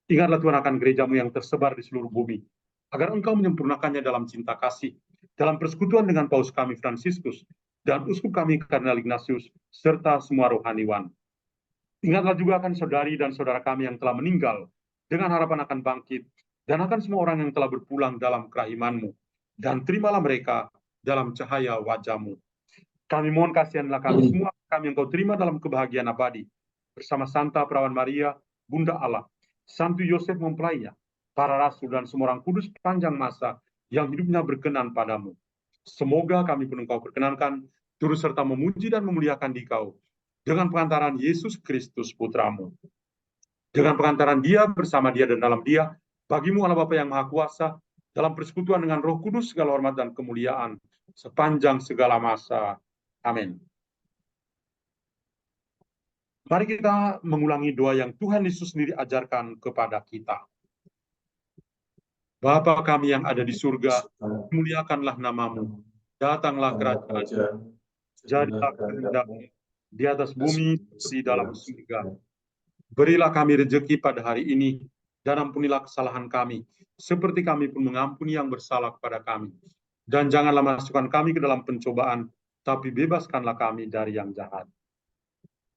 Ingatlah Tuhan akan gereja-Mu yang tersebar di seluruh bumi, agar Engkau menyempurnakannya dalam cinta kasih, dalam persekutuan dengan Paus kami Fransiskus, dan Uskup kami Kardinal Ignatius, serta semua rohaniwan. Ingatlah juga akan saudari dan saudara kami yang telah meninggal, dengan harapan akan bangkit, dan akan semua orang yang telah berpulang dalam kerahiman-Mu, dan terimalah mereka dalam cahaya wajah-Mu. Kami mohon kasihanlah kami semua, kami yang Kau terima dalam kebahagiaan abadi, bersama Santa Perawan Maria, Bunda Allah, Santo Yosef mempelainya, para rasul dan semua orang kudus panjang masa yang hidupnya berkenan padamu. Semoga kami pun Engkau perkenankan, turut serta memuji dan memuliakan Dikau, dengan pengantaran Yesus Kristus Putramu. Dengan pengantaran Dia, bersama Dia, dan dalam Dia, bagimu Allah Bapa yang Maha Kuasa, dalam persekutuan dengan Roh Kudus, segala hormat dan kemuliaan, sepanjang segala masa. Amin. Mari kita mengulangi doa yang Tuhan Yesus sendiri ajarkan kepada kita. Bapa kami yang ada di surga, muliakanlah namamu. Datanglah kerajaan, jadilah kehendakmu di atas bumi seperti dalam surga. Berilah kami rejeki pada hari ini, dan ampunilah kesalahan kami, seperti kami pun mengampuni yang bersalah kepada kami. Dan janganlah masukkan kami ke dalam pencobaan, tapi bebaskanlah kami dari yang jahat.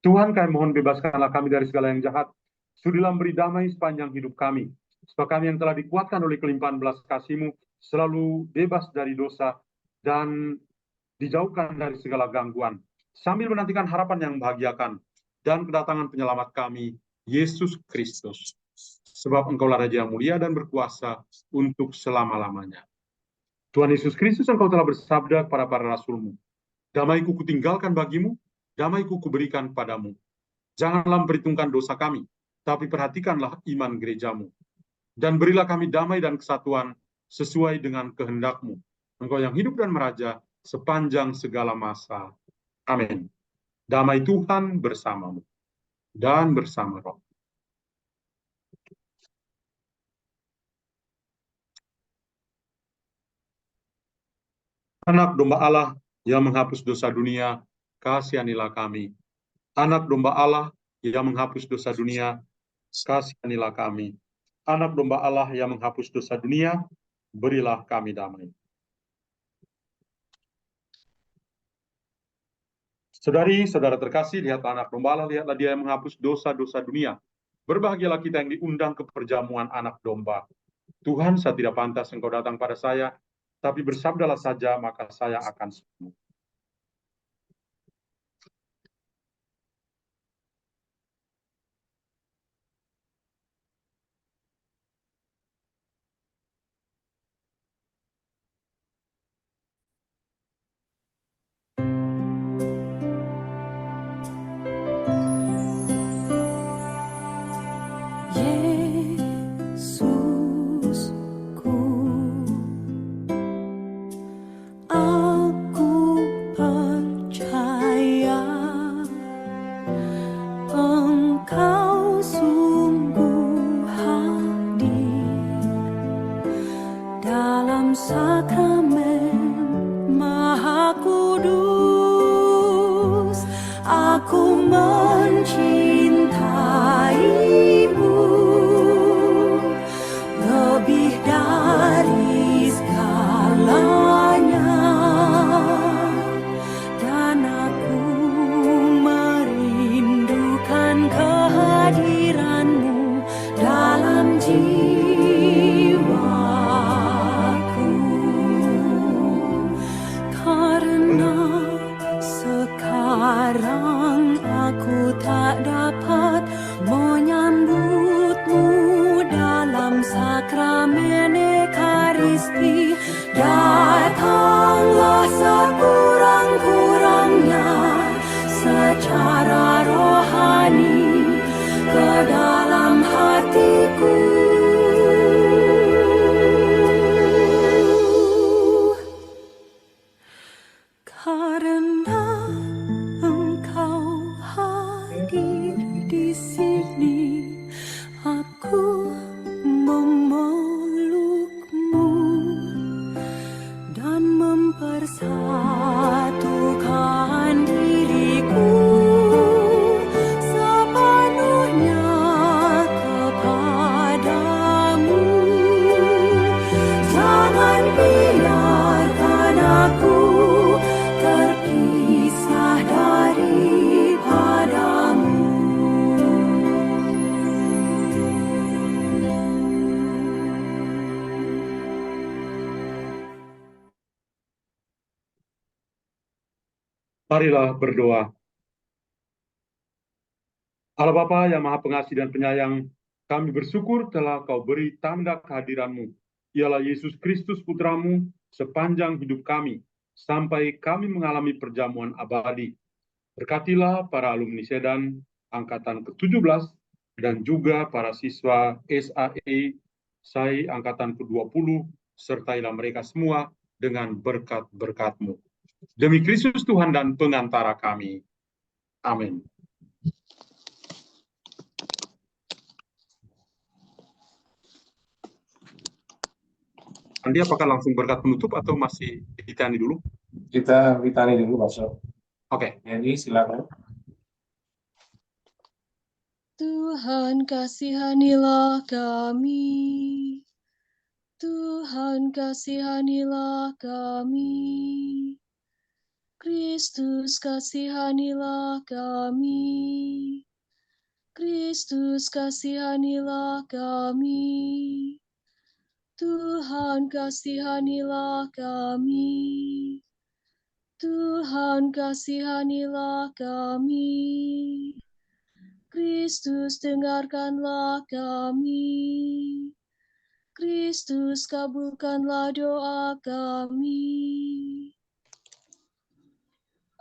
Tuhan, kami mohon bebaskanlah kami dari segala yang jahat. Sudilah beri damai sepanjang hidup kami, supaya kami yang telah dikuatkan oleh kelimpahan belas kasih-Mu selalu bebas dari dosa dan dijauhkan dari segala gangguan, sambil menantikan harapan yang membahagiakan dan kedatangan penyelamat kami, Yesus Kristus. Sebab Engkaulah Raja yang mulia dan berkuasa untuk selama-lamanya. Tuhan Yesus Kristus, Engkau telah bersabda kepada para rasul-Mu, damai-Ku kutinggalkan bagimu, damai-Ku kuberikan padamu. Janganlah memperhitungkan dosa kami, tapi perhatikanlah iman gereja-Mu. Dan berilah kami damai dan kesatuan sesuai dengan kehendak-Mu. Engkau yang hidup dan meraja sepanjang segala masa. Amin. Damai Tuhan bersamamu dan bersama Roh. Anak domba Allah yang menghapus dosa dunia, kasihanilah kami. Anak domba Allah yang menghapus dosa dunia, kasihanilah kami. Anak domba Allah yang menghapus dosa dunia, berilah kami damai. Saudari-saudara terkasih, lihatlah anak domba Allah, lihatlah Dia yang menghapus dosa-dosa dunia. Berbahagialah kita yang diundang ke perjamuan anak domba. Tuhan, saya tidak pantas Engkau datang pada saya, tapi bersabdalah saja, maka saya akan sembuh. Yesusku, aku percaya Engkau sungguh hadir dalam sakramen Maha Kudus. Aku mencintaimu lebih dari segalanya, dan aku merindukan kehadiranmu dalam jiwaku. Karena sekarang aku tak dapat menyambutmu dalam sakramen Ekaristi. Datanglah sekurang-kurangnya secara rohani ke dalam hatiku. Karena Engkau hadir di sini, aku memelukmu dan mempersatukan diriku sepenuhnya kepadamu. Jangan biarkan aku terpisah daripadamu. Marilah berdoa. Allah Bapa yang Maha Pengasih dan Penyayang, kami bersyukur telah Kau beri tanda kehadiran-Mu, ialah Yesus Kristus Putra-Mu, sepanjang hidup kami, sampai kami mengalami perjamuan abadi. Berkatilah para alumni Sedan Angkatan ke-17 dan juga para siswa SAE SAI Angkatan ke-20, sertailah mereka semua dengan berkat-berkat-Mu. Demi Kristus Tuhan dan pengantara kami. Amin. Andi, apakah langsung berkat penutup atau masih ditani dulu? Kita ditani dulu, Pastor. Oke. Jadi silakan. Tuhan kasihanilah kami. Tuhan kasihanilah kami. Kristus kasihanilah kami. Kristus kasihanilah kami. Tuhan kasihanilah kami. Tuhan kasihanilah kami. Kristus dengarkanlah kami. Kristus kabulkanlah doa kami.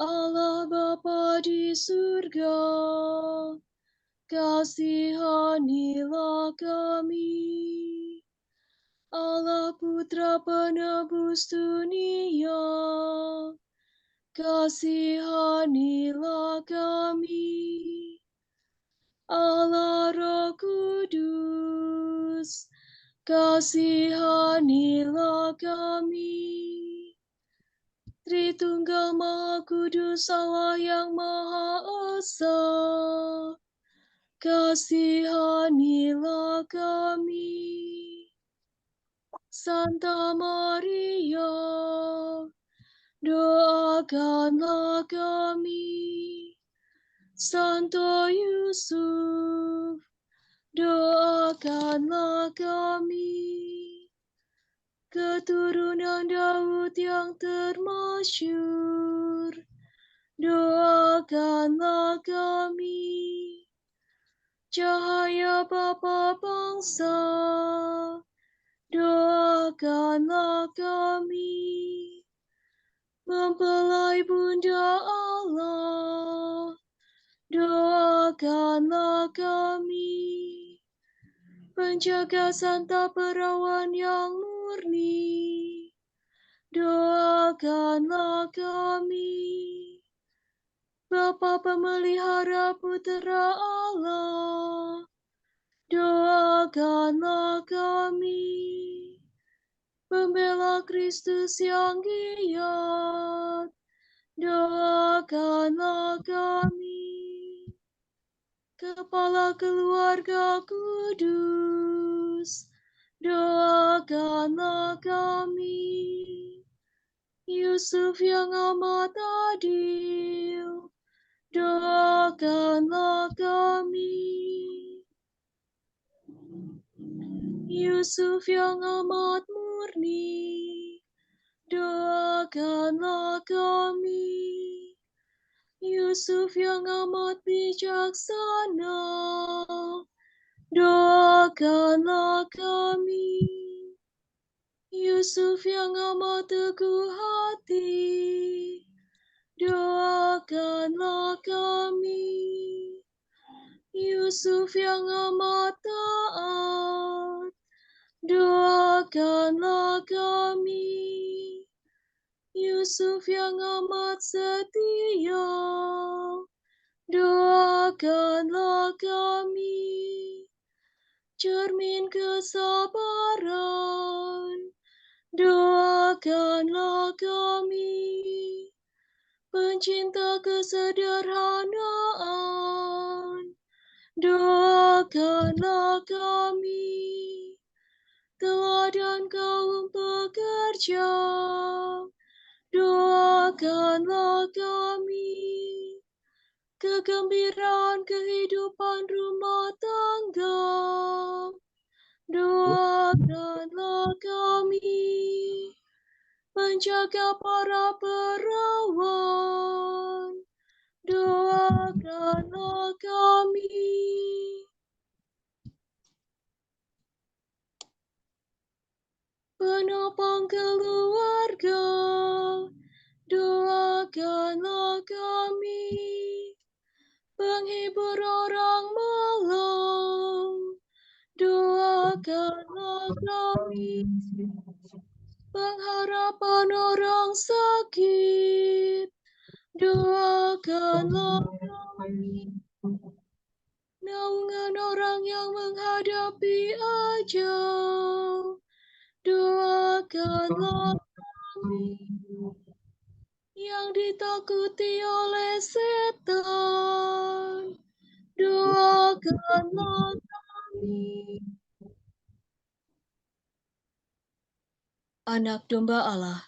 Allah Bapa di surga, kasihanilah kami. Allah Putra penebus dunia, kasihanilah kami. Allah Roh Kudus, kasihanilah kami. Tritunggal Maha Kudus Allah yang Maha Esa, kasihanilah kami. Santa Maria, doakanlah kami. Santo Yusuf, doakanlah kami. Keturunan Daud yang termasyur, doakanlah kami. Cahaya Bapa bangsa, doakanlah kami. Mempelai Bunda Allah, doakanlah kami. Penjaga Santa Perawan yang murni, doakanlah kami. Bapa Pemelihara Putra Allah, doakanlah kami. Pembela Kristus yang giat, doakanlah kami. Kepala keluarga kudus, doakanlah kami. Yusuf yang amat adil, doakanlah kami. Yusuf yang amat murni, doakanlah kami. Yusuf yang amat bijaksana, doakanlah kami. Yusuf yang amat teguh hati, doakanlah kami. Yusuf yang amat taat, doakanlah kami. Yusuf yang amat setia, doakanlah kami. Cermin kesabaran, doakanlah kami. Pencinta kesederhanaan, doakanlah kami. Teladan kaum pekerja, doakanlah kami. Kegembiraan kehidupan rumah tangga, doakanlah kami. Penjaga para perawan, doakanlah kami. Penopang keluarga, doakanlah kami. Penghibur orang malang, doakanlah kami. Pengharapan orang sakit, doakanlah kami. Naungan orang yang menghadapi ajal, doakanlah kami. Yang ditakuti oleh setan, doakanlah kami. Anak domba Allah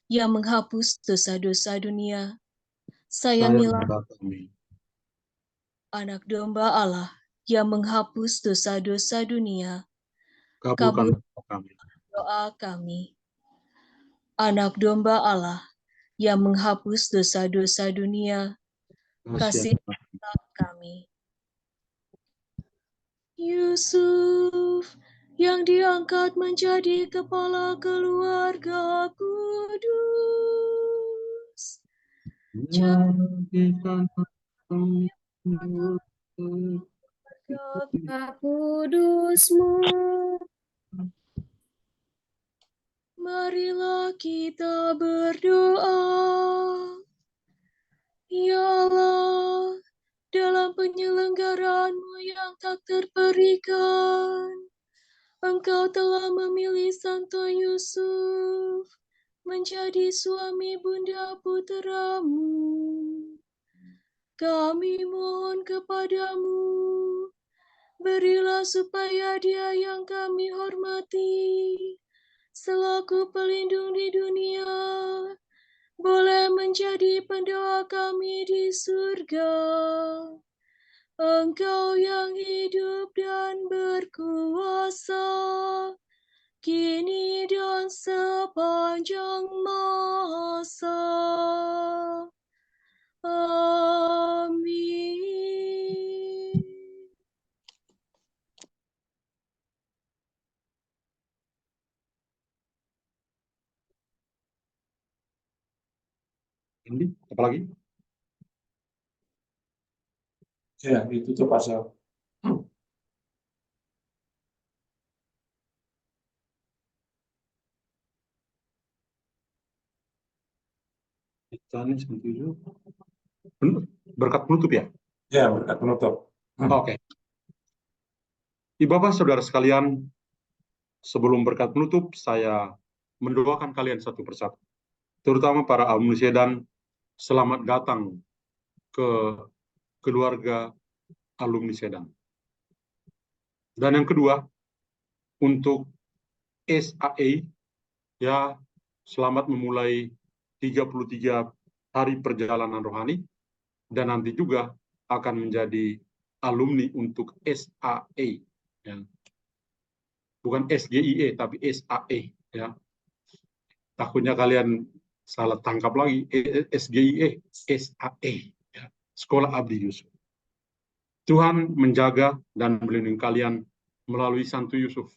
yang menghapus dosa-dosa dunia, sayangilah Sayangilah kami. anak domba Allah yang menghapus dosa-dosa dunia, Kabulkan doa kami. doa kami. Anak domba Allah yang menghapus dosa-dosa dunia, kasih kami. Yusuf yang diangkat menjadi kepala keluarga kudus. Jadikan Keluarga kudusmu, Marilah kita berdoa. Ya Allah, dalam penyelenggaraan-Mu yang tak terperikan, Engkau telah memilih Santo Yusuf menjadi suami bunda putramu. Kami mohon kepadamu, berilah supaya Dia yang kami hormati, selaku pelindung di dunia, boleh menjadi pendoa kami di surga. Engkau yang hidup dan berkuasa, kini dan sepanjang masa. Amin. Ini apa lagi? Ya, ditutup pasal. Ibrani 97. Berkat penutup ya? Ya, berkat penutup. Oke. Ibu Bapak Saudara sekalian, sebelum berkat penutup, saya mendoakan kalian satu persatu. Terutama para alumni Sedan, selamat datang ke keluarga alumni Sedan. Dan yang kedua, untuk SAE, ya, selamat memulai 33 hari perjalanan rohani, dan nanti juga akan menjadi alumni untuk SAE. Ya. Bukan SGIE, tapi SAE. Ya. Takutnya kalian salah tangkap lagi, SGIE, SAE. Ya. Sekolah Abdi Yusuf. Tuhan menjaga dan melindungi kalian melalui Santo Yusuf.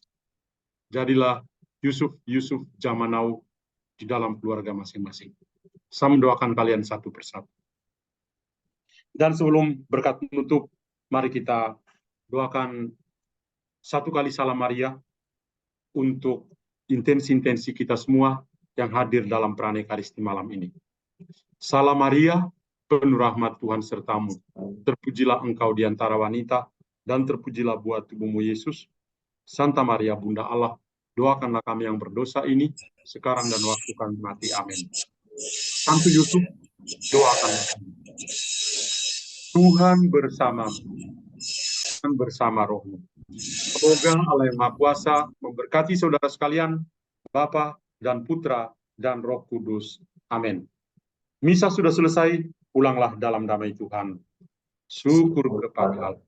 Jadilah Yusuf zaman now di dalam keluarga masing-masing. Saya mendoakan kalian satu persatu. Dan sebelum berkat penutup, mari kita doakan satu kali Salam Maria untuk intensi-intensi kita semua yang hadir dalam perayaan Ekaristi malam ini. Salam Maria, penuh rahmat Tuhan sertamu. Terpujilah engkau di antara wanita, dan terpujilah buah tubuhmu Yesus. Santa Maria, Bunda Allah, doakanlah kami yang berdosa ini, sekarang dan waktu kami mati. Amin. Santo Yusuf, doakanlah kami. Tuhan bersamamu, dan bersama rohmu. Semoga Allah yang Maha Kuasa memberkati saudara sekalian, Bapa dan Putra dan Roh Kudus. Amin. Misa sudah selesai, pulanglah dalam damai Tuhan. Syukur kepada Allah.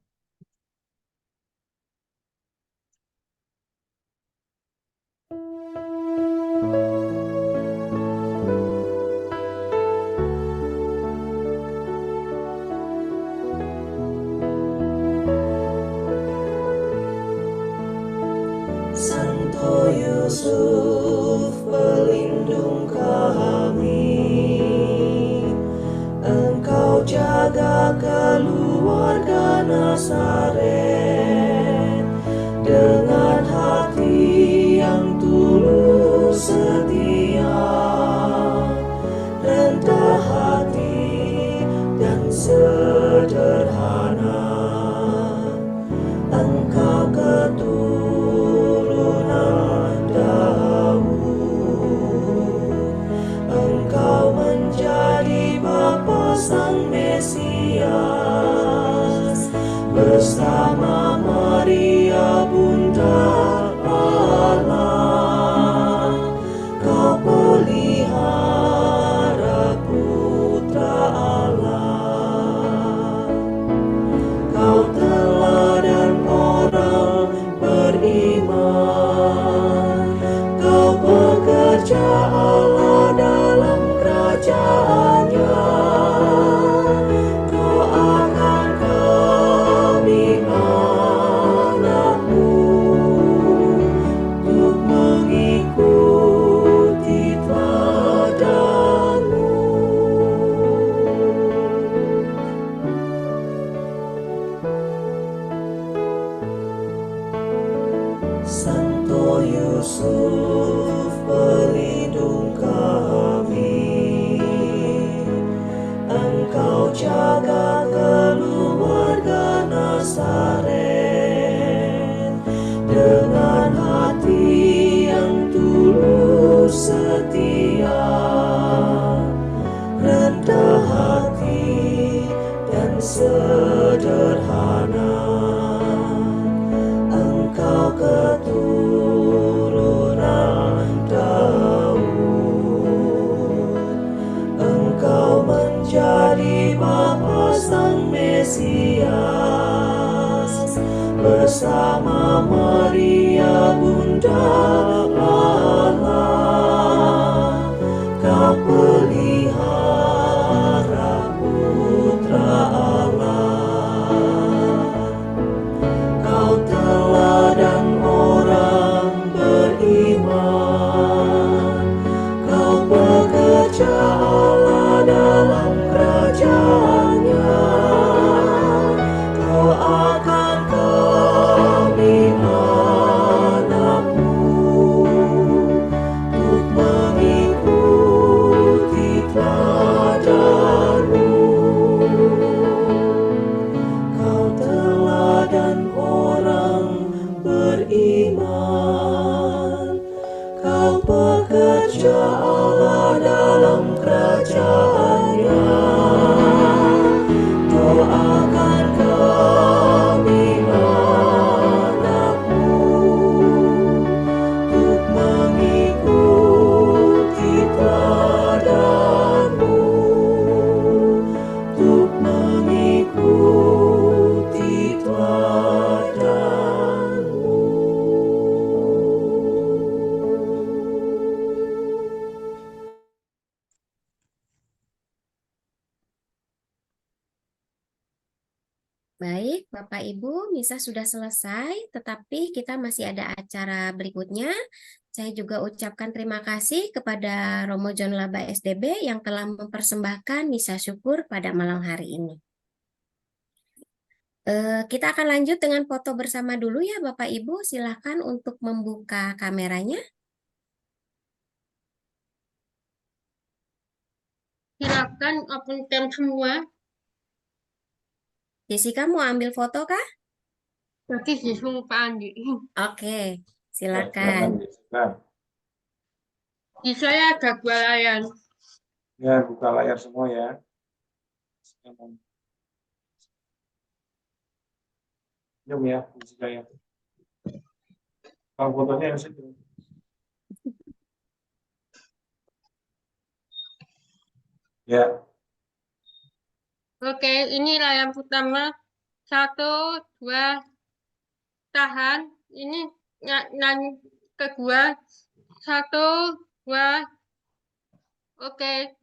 kami. Engkau jaga keluarga Nazaret dengan hati yang tulus setia, rendah hati dan sederhana. Engkau keturunan Daud, Engkau menjadi Bapa Sang Mesias, bersama Maria Bunda Allah. Kau pelihara putra Allah. Kau teladan orang beriman, Kau pekerja Allah dalam kerajaan-Nya. Doakan kami anak-Mu untuk mengikuti teladan-Mu. Santo Yusuf, pelindung kami. Engkau jaga keluarga Nazaret dengan hati yang tulus setia, rendah hati dan sederhana. Engkau keturunan Daud, Engkau menjadi Bapa Sang Mesias, bersama Maria Bunda Allah. Kau pelihara putra Allah. Kau teladan orang beriman, Kau pekerja Allah dalam kerajaan-Nya. Doakan kami anak-Mu untuk mengikuti teladan-Mu. Kau teladan orang beriman, Kau pekerja Allah dalam kerajaan-Nya. Doakan kami anak-Mu untuk mengikuti teladan-Mu, untuk mengikuti teladan-Mu. Baik, Bapak Ibu, misa sudah selesai, tetapi kita masih ada acara berikutnya. Saya juga ucapkan terima kasih kepada Romo John Laba SDB yang telah mempersembahkan misa syukur pada malam hari ini. Kita akan lanjut dengan foto bersama dulu ya Bapak Ibu, silakan untuk membuka kameranya. Silakan open cam semua. Jessica mau ambil foto kah? Bagi siswa Pak Andi. Oke, Silakan, silakan. Jessica. Di saya ada 2 layar. Ya, buka layar semua ya. Diam ya, Jessica ya. Kalau fotonya yang situ. Ya, Oke, ini layar pertama. 1, 2, tahan. Ini yang kedua. 1, 2. Oke.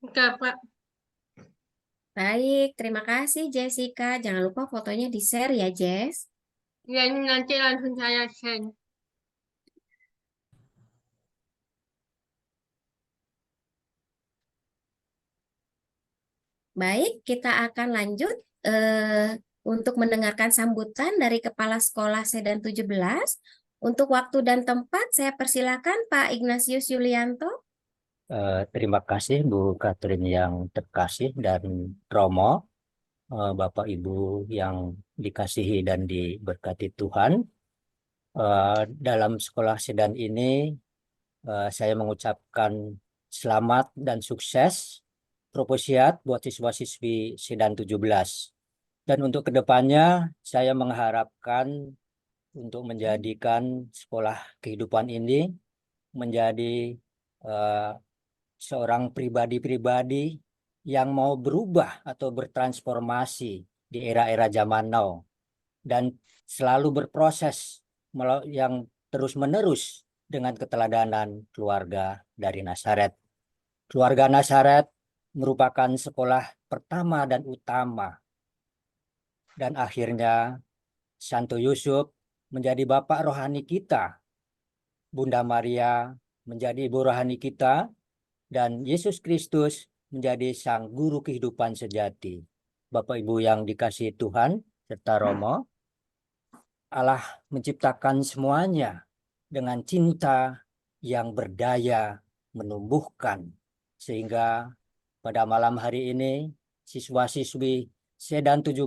Udah, Pak. Baik, terima kasih Jessica. Jangan lupa fotonya di-share ya, Jess. Ya, ini nanti langsung saya send. Baik, kita akan lanjut untuk mendengarkan sambutan dari Kepala Sekolah Sedan 17. Untuk waktu dan tempat, saya persilakan Pak Ignatius Yulianto. Terima kasih Bu Katrin yang terkasih dan Romo, Bapak Ibu yang dikasihi dan diberkati Tuhan. Dalam sekolah Sedan ini, saya mengucapkan selamat dan sukses proposiat buat siswa-siswi Sedan 17. Dan untuk kedepannya, saya mengharapkan untuk menjadikan sekolah kehidupan ini menjadi seorang pribadi-pribadi yang mau berubah atau bertransformasi di era-era zaman now dan selalu berproses yang terus-menerus dengan keteladanan keluarga dari Nazaret. Keluarga Nazaret merupakan sekolah pertama dan utama. Dan akhirnya Santo Yusuf menjadi bapak rohani kita. Bunda Maria menjadi ibu rohani kita. Dan Yesus Kristus menjadi sang guru kehidupan sejati. Bapak Ibu yang dikasihi Tuhan serta Romo, Allah menciptakan semuanya dengan cinta yang berdaya menumbuhkan. Sehingga pada malam hari ini siswa-siswi Sedan 17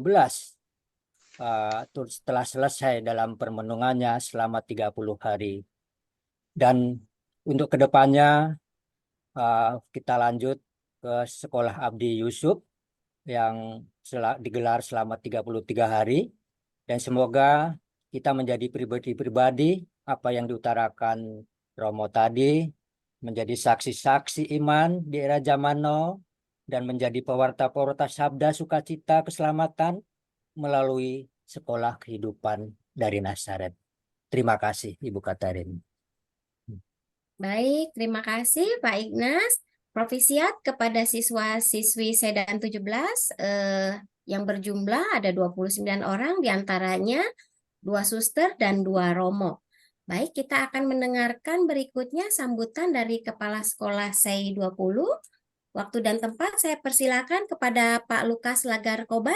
setelah selesai dalam permenungannya selama 30 hari. Dan untuk kedepannya kita lanjut ke Sekolah Abdi Yusuf yang digelar selama 33 hari. Dan semoga kita menjadi pribadi-pribadi apa yang diutarakan Romo tadi, menjadi saksi-saksi iman di era zaman now, dan menjadi pewarta-pewarta sabda sukacita keselamatan melalui sekolah kehidupan dari Nazaret. Terima kasih Ibu Katarin. Baik, terima kasih Pak Ignas. Provisiat kepada siswa-siswi Sedan 17 yang berjumlah ada 29 orang, diantaranya 2 suster dan 2 romo. Baik, kita akan mendengarkan berikutnya sambutan dari Kepala Sekolah SEI 20. Waktu dan tempat saya persilakan kepada Pak Lukas Lagarkoban.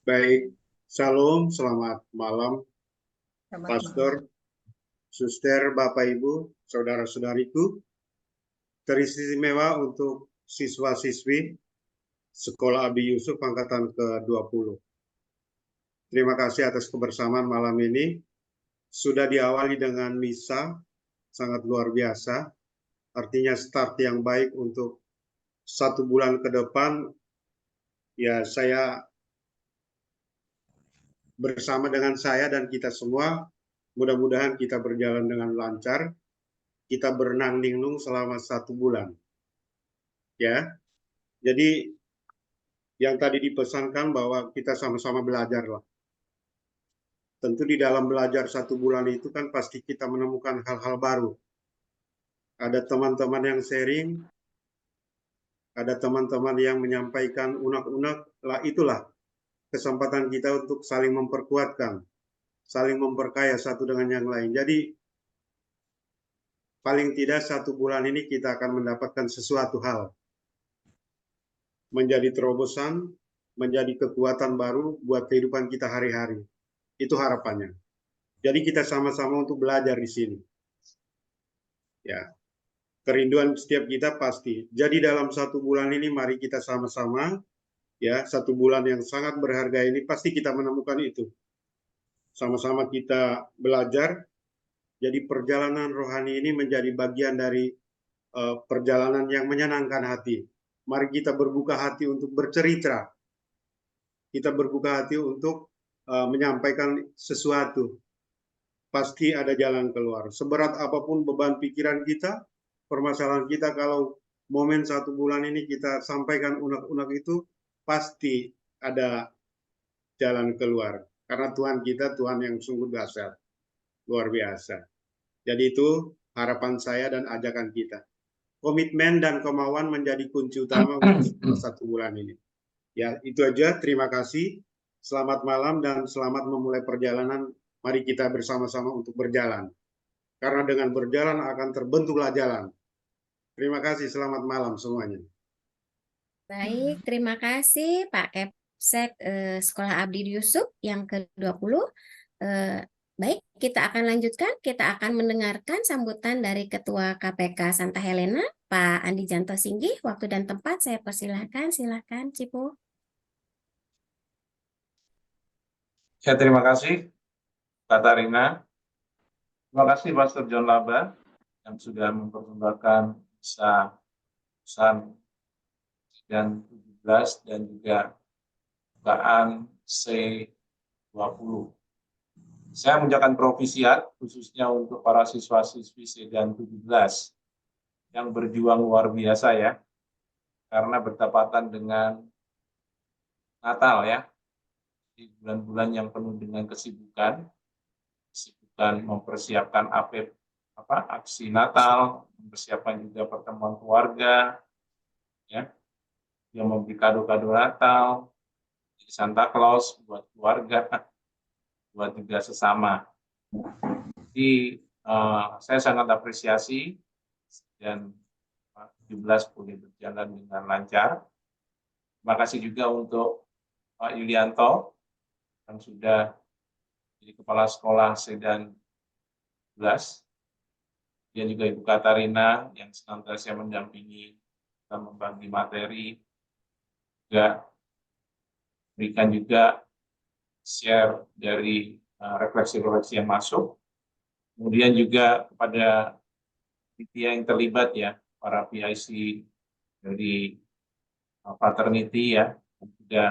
Baik, Shalom, selamat malam, Pastor, Suster, Bapak Ibu, Saudara-saudariku. Teristimewa untuk siswa-siswi Sekolah Abdi Yusuf Angkatan ke-20. Terima kasih atas kebersamaan malam ini. Sudah diawali dengan misa, sangat luar biasa. Artinya start yang baik untuk 1 bulan ke depan. Ya, saya bersama dengan saya dan kita semua, mudah-mudahan kita berjalan dengan lancar. Kita berenang linglung selama 1 bulan. Ya, jadi yang tadi dipesankan bahwa kita sama-sama belajar lah. Tentu di dalam belajar 1 bulan itu kan pasti kita menemukan hal-hal baru. Ada teman-teman yang sharing, ada teman-teman yang menyampaikan unek-unek, lah itulah kesempatan kita untuk saling memperkuatkan, saling memperkaya satu dengan yang lain. Jadi paling tidak 1 bulan ini kita akan mendapatkan sesuatu hal. Menjadi terobosan, menjadi kekuatan baru buat kehidupan kita hari-hari. Itu harapannya. Jadi kita sama-sama untuk belajar di sini. Ya, kerinduan setiap kita pasti. Jadi dalam 1 bulan ini mari kita sama-sama, ya, 1 bulan yang sangat berharga ini pasti kita menemukan itu. Sama-sama kita belajar. Jadi perjalanan rohani ini menjadi bagian dari perjalanan yang menyenangkan hati. Mari kita berbuka hati untuk bercerita. Kita berbuka hati untuk menyampaikan sesuatu. Pasti ada jalan keluar. Seberat apapun beban pikiran kita, permasalahan kita, kalau momen 1 bulan ini kita sampaikan unek-unek itu, pasti ada jalan keluar. Karena Tuhan kita, Tuhan yang sungguh dahsyat. Luar biasa. Jadi itu harapan saya dan ajakan kita. Komitmen dan kemauan menjadi kunci utama untuk 1 bulan ini. Ya, itu aja. Terima kasih. Selamat malam dan selamat memulai perjalanan. Mari kita bersama-sama untuk berjalan. Karena dengan berjalan akan terbentuklah jalan. Terima kasih, selamat malam semuanya. Baik, terima kasih Pak Kepsek Sekolah Abdi Yusuf yang ke-20. Baik, kita akan lanjutkan. Kita akan mendengarkan sambutan dari Ketua KPK Santa Helena, Pak Andi Janto Singgih. Waktu dan tempat saya persilahkan. Silakan, Cipu. Ya, terima kasih, Kak Tarina. Terima kasih, Pastor John Laba, yang sudah mempersembahkan bisa pesan dan 17 dan juga bukaan C20. Saya mengucapkan provisiat khususnya untuk para siswa-siswi dan 17 yang berjuang luar biasa ya, karena bertepatan dengan Natal ya, di bulan-bulan yang penuh dengan kesibukan mempersiapkan aksi Natal, mempersiapkan juga pertemuan keluarga, ya, yang memberi kado-kado Natal, Santa Claus buat keluarga, buat juga sesama. Jadi saya sangat apresiasi dan 17 boleh berjalan dengan lancar. Terima kasih juga untuk Pak Yulianto yang sudah jadi kepala sekolah Sedan 11. Dan juga Ibu Katarina yang senantiasa mendampingi dan membagi materi, juga berikan juga share dari refleksi-refleksi yang masuk. Kemudian juga kepada panitia yang terlibat ya, para PIC dari fraternity ya, yang sudah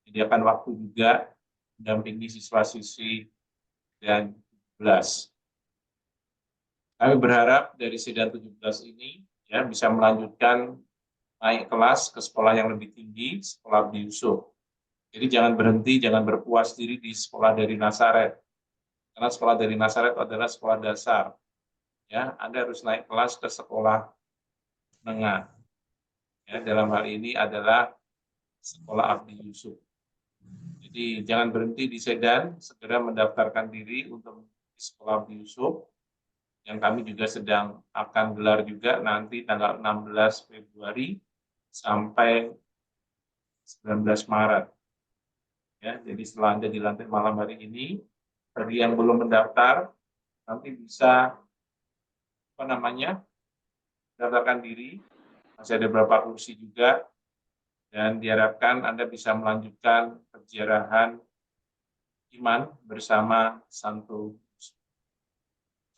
menyediakan waktu juga mendampingi siswa-siswi dan 17. Kami berharap dari Sedan 17 ini ya bisa melanjutkan naik kelas ke sekolah yang lebih tinggi, sekolah Abdi Yusuf. Jadi jangan berhenti, jangan berpuas diri di sekolah dari Nazaret. Karena sekolah dari Nazaret adalah sekolah dasar. Ya, Anda harus naik kelas ke sekolah menengah. Ya, dalam hal ini adalah sekolah Abdi Yusuf. Jadi jangan berhenti di Sedan, segera mendaftarkan diri untuk sekolah Abdi Yusuf. Yang kami juga sedang akan gelar juga nanti tanggal 16 Februari sampai 19 Maret. Ya, jadi setelah Anda dilantik malam hari ini, bagi yang belum mendaftar, nanti bisa daftarkan diri. Masih ada beberapa kursi juga, dan diharapkan Anda bisa melanjutkan perjalanan iman bersama Santo Yusuf.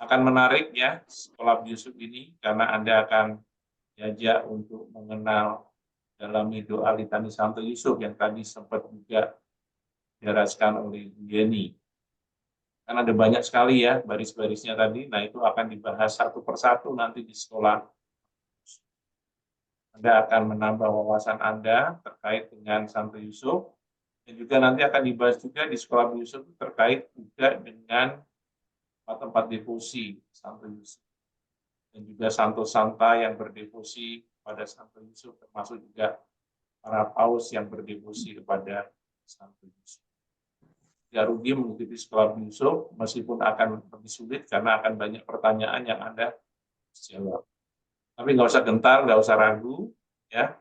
Akan menarik ya sekolah Yusuf ini karena Anda akan diajak untuk mengenal dalam doa litani Santo Yusuf yang tadi sempat juga dijelaskan oleh Yeni. Kan ada banyak sekali ya baris-barisnya tadi, nah itu akan dibahas satu persatu nanti di sekolah. Anda akan menambah wawasan Anda terkait dengan Santo Yusuf, dan juga nanti akan dibahas juga di sekolah Yusuf terkait juga dengan tempat devosi Santo Yusuf dan juga santo-santa yang berdevosi pada Santo Yusuf, termasuk juga para paus yang berdevosi kepada Santo Yusuf. Tidak rugi mengikuti sekolah Yusuf, meskipun akan lebih sulit karena akan banyak pertanyaan yang Anda jawab. Tapi nggak usah gentar, nggak usah ragu, ya.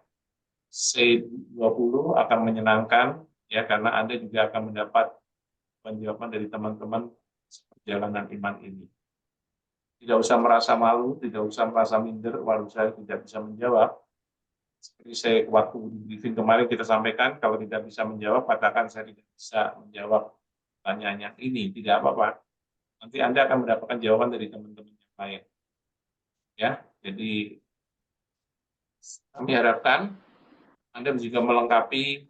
C20 akan menyenangkan, ya, karena Anda juga akan mendapat penjawaban dari teman-teman perjalanan iman ini. Tidak usah merasa malu, tidak usah merasa minder, walau saya tidak bisa menjawab. Seperti saya waktu di briefing kemarin kita sampaikan, kalau tidak bisa menjawab, katakan saya tidak bisa menjawab pertanyaan yang ini, tidak apa-apa. Nanti Anda akan mendapatkan jawaban dari teman-teman yang lain. Ya, jadi kami harapkan Anda juga melengkapi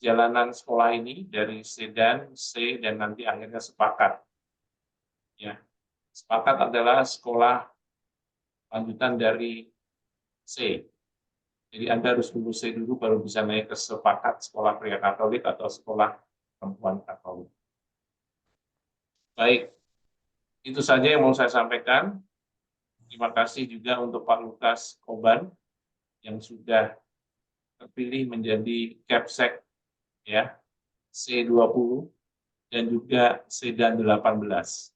jalanan sekolah ini dari Sedan, C, dan nanti akhirnya sepakat. Ya, sepakat adalah sekolah lanjutan dari C. Jadi Anda harus lulus C dulu baru bisa naik ke sepakat sekolah pria Katolik atau sekolah perempuan Katolik. Baik, itu saja yang mau saya sampaikan. Terima kasih juga untuk Pak Lukas Koban yang sudah terpilih menjadi Kepsek ya, C20 dan juga Sedan 18.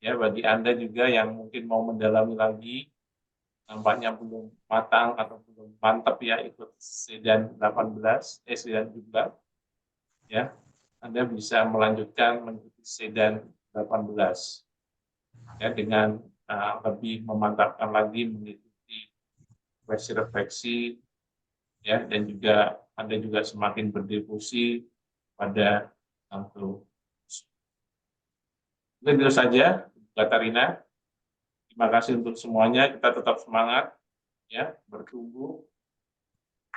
Ya, bagi Anda juga yang mungkin mau mendalami lagi nampaknya belum matang atau belum mantap ya ikut sedan 18, sedan 17, ya, Anda bisa melanjutkan mengikuti sedan 18, ya, dengan lebih memantapkan lagi mengikuti refleksi, ya, dan juga Anda juga semakin berdevosi pada Sang Kristus. Mungkin itu saja, Katarina. Terima kasih untuk semuanya. Kita tetap semangat, ya, bertumbuh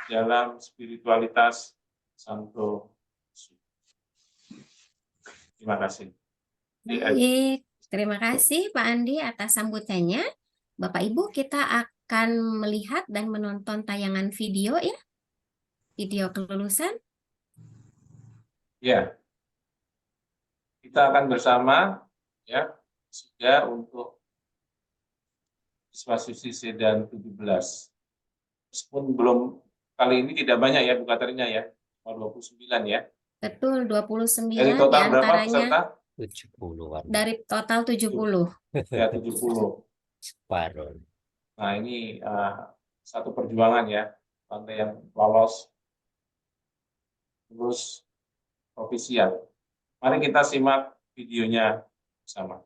dalam spiritualitas Santo Yesus. Terima kasih. Baik, terima kasih Pak Andi atas sambutannya. Bapak Ibu, kita akan melihat dan menonton tayangan video ya, video kelulusan. Ya, kita akan bersama, ya, sudah untuk siswa-siswi sedan 17. Meskipun belum, kali ini tidak banyak ya Bu Katarina ya, cuma 29 ya. Betul, 29 Dari total berapa diantaranya peserta? 70-an. dari total 70. Ya, 70. Separuh. Nah, ini satu perjuangan ya, Anda yang lolos terus ofisial. Mari kita simak videonya bersama.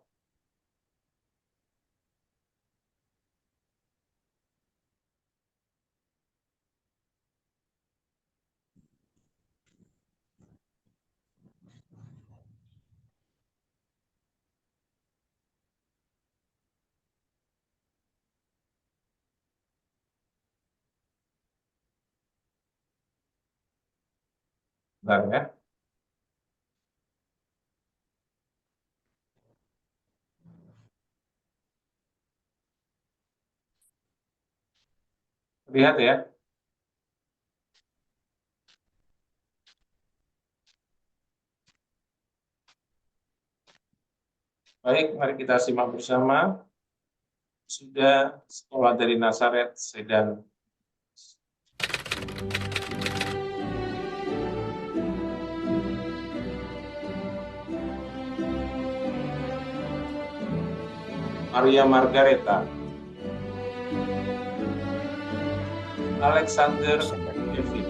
Bentar ya. Lihat ya. Baik, mari kita simak bersama. Sudah sekolah dari Nazaret Sedan. Maria Margareta, Alexander David,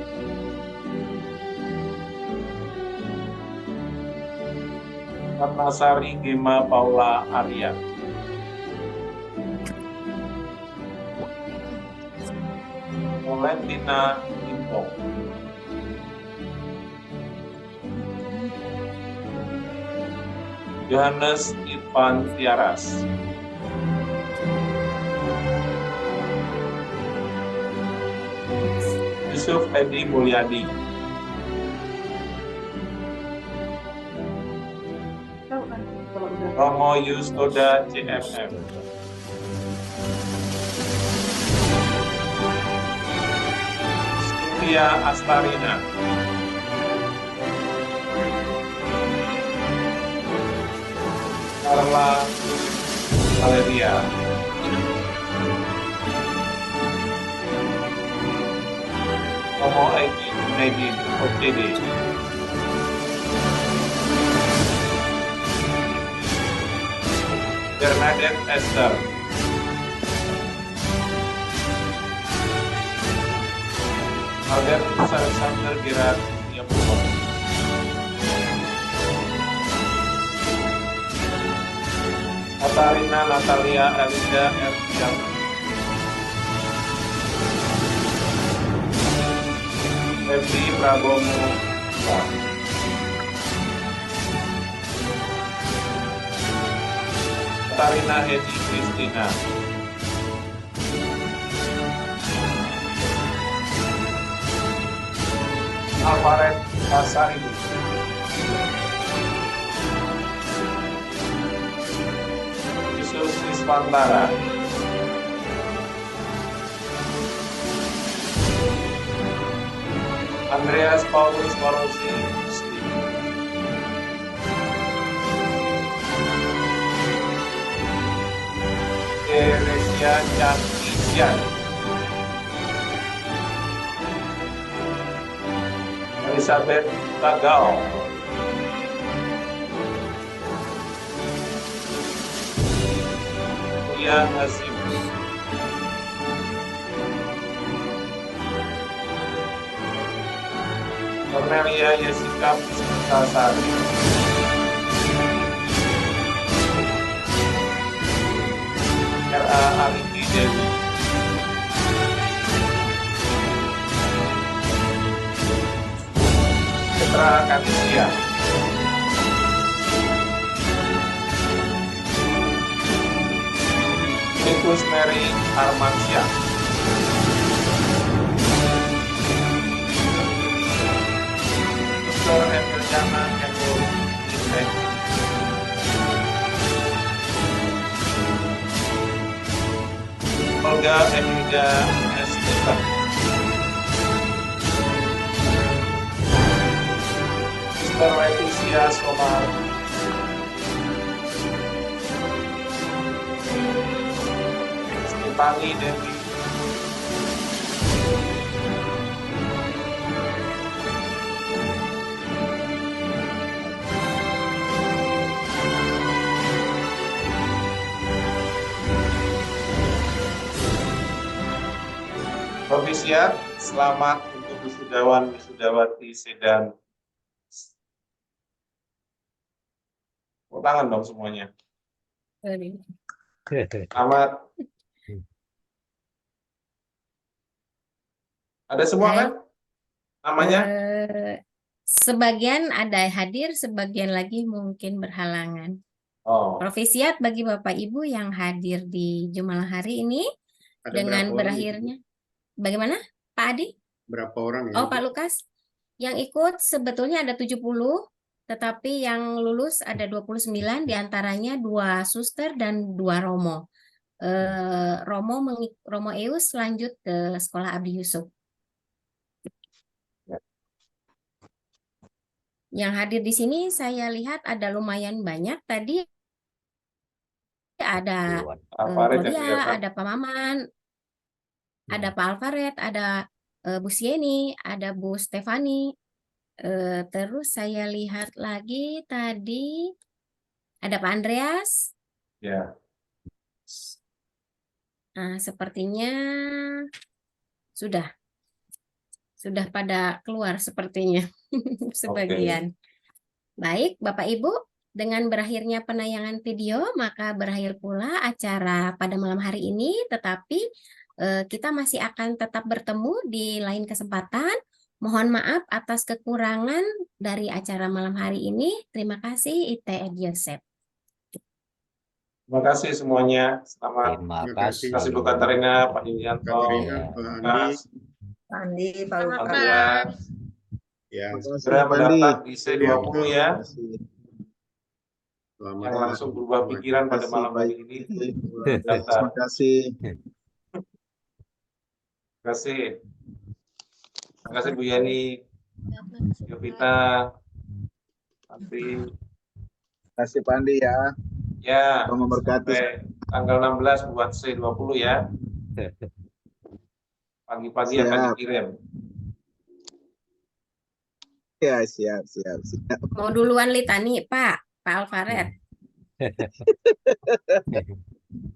Ratnasari Gema Paula Arya, Valentina Intong, Johannes Irfan Tiaras, Yusuf Edi Mulyadi, Romo Yustoda CMM, Sylvia Astarina, Carla Valeria, Romo Egi Junedin OCD, Bernadette Esther, Albertus Alexander Gerard Yapumo, Katarina Natalia Elida Erjang, Febri Prabowo, Katarina Edi Kristina, Alvaret Pasaribu, Yesus Kriswantara, Andreas Paulus Marosi, Teresia Cantisian, Elizabeth Tagao, Uya Nazim, Melia Jessica Puspitasari, R.A. Alifi Dewi, Petra Kanisia, Nikus Mary Armansyah, Dr. Emiliana Kemul Isek, Olga Emilia Esther, Sister Leticia Somar, Stefani Dewi, Provisiat, selamat untuk wisudawan wisudawati Sedan. Tepuk tangan dong semuanya. Selamat. Ada semua kan? Namanya? Sebagian ada hadir, sebagian lagi mungkin berhalangan. Oh, Provisiat bagi Bapak Ibu yang hadir di Jumalah hari ini Ada dengan berapa orang berakhirnya. Bagaimana, Pak Adi? Berapa orang ya? Oh, Pak Lukas. Yang ikut sebetulnya ada 70, tetapi yang lulus ada 29, diantaranya 2 suster dan 2 romo. Romo Eus lanjut ke sekolah Abdi Yusuf. Yang hadir di sini saya lihat ada lumayan banyak. Tadi ada Alfaret yang Kodia, kelihatan. ada Pak Maman, ada Pak Alfaret, ada Bu Sieni, ada Bu Stefani. Terus saya lihat lagi tadi ada Pak Andreas. Ya. Nah, sepertinya sudah pada keluar sepertinya sebagian. Baik, Bapak Ibu, dengan berakhirnya penayangan video, maka berakhir pula acara pada malam hari ini, tetapi kita masih akan tetap bertemu di lain kesempatan. Mohon maaf atas kekurangan dari acara malam hari ini. Terima kasih, ITE Joseph. Terima kasih semuanya. Selamat. Terima Terima kasih. Terima kasih Bu Katarina, Pak Yulianto, Katarina, Ya. Pak Andi, Mas Andi, Pak Selamat Lukas. malam. ya. segera mendaftar di C20 ya, Selamat yang langsung berubah pikiran pada malam hari ini. Daftar. Terima kasih. Terima kasih. Terima kasih Bu Yani, Yovita, nanti Terima kasih Pak Andi ya. ya Tuhan memberkati. sampai tanggal 16 buat C20 ya. Pagi-pagi akan Siap. dikirim. Ya, siap. Mau duluan litani, Pak Alfaret.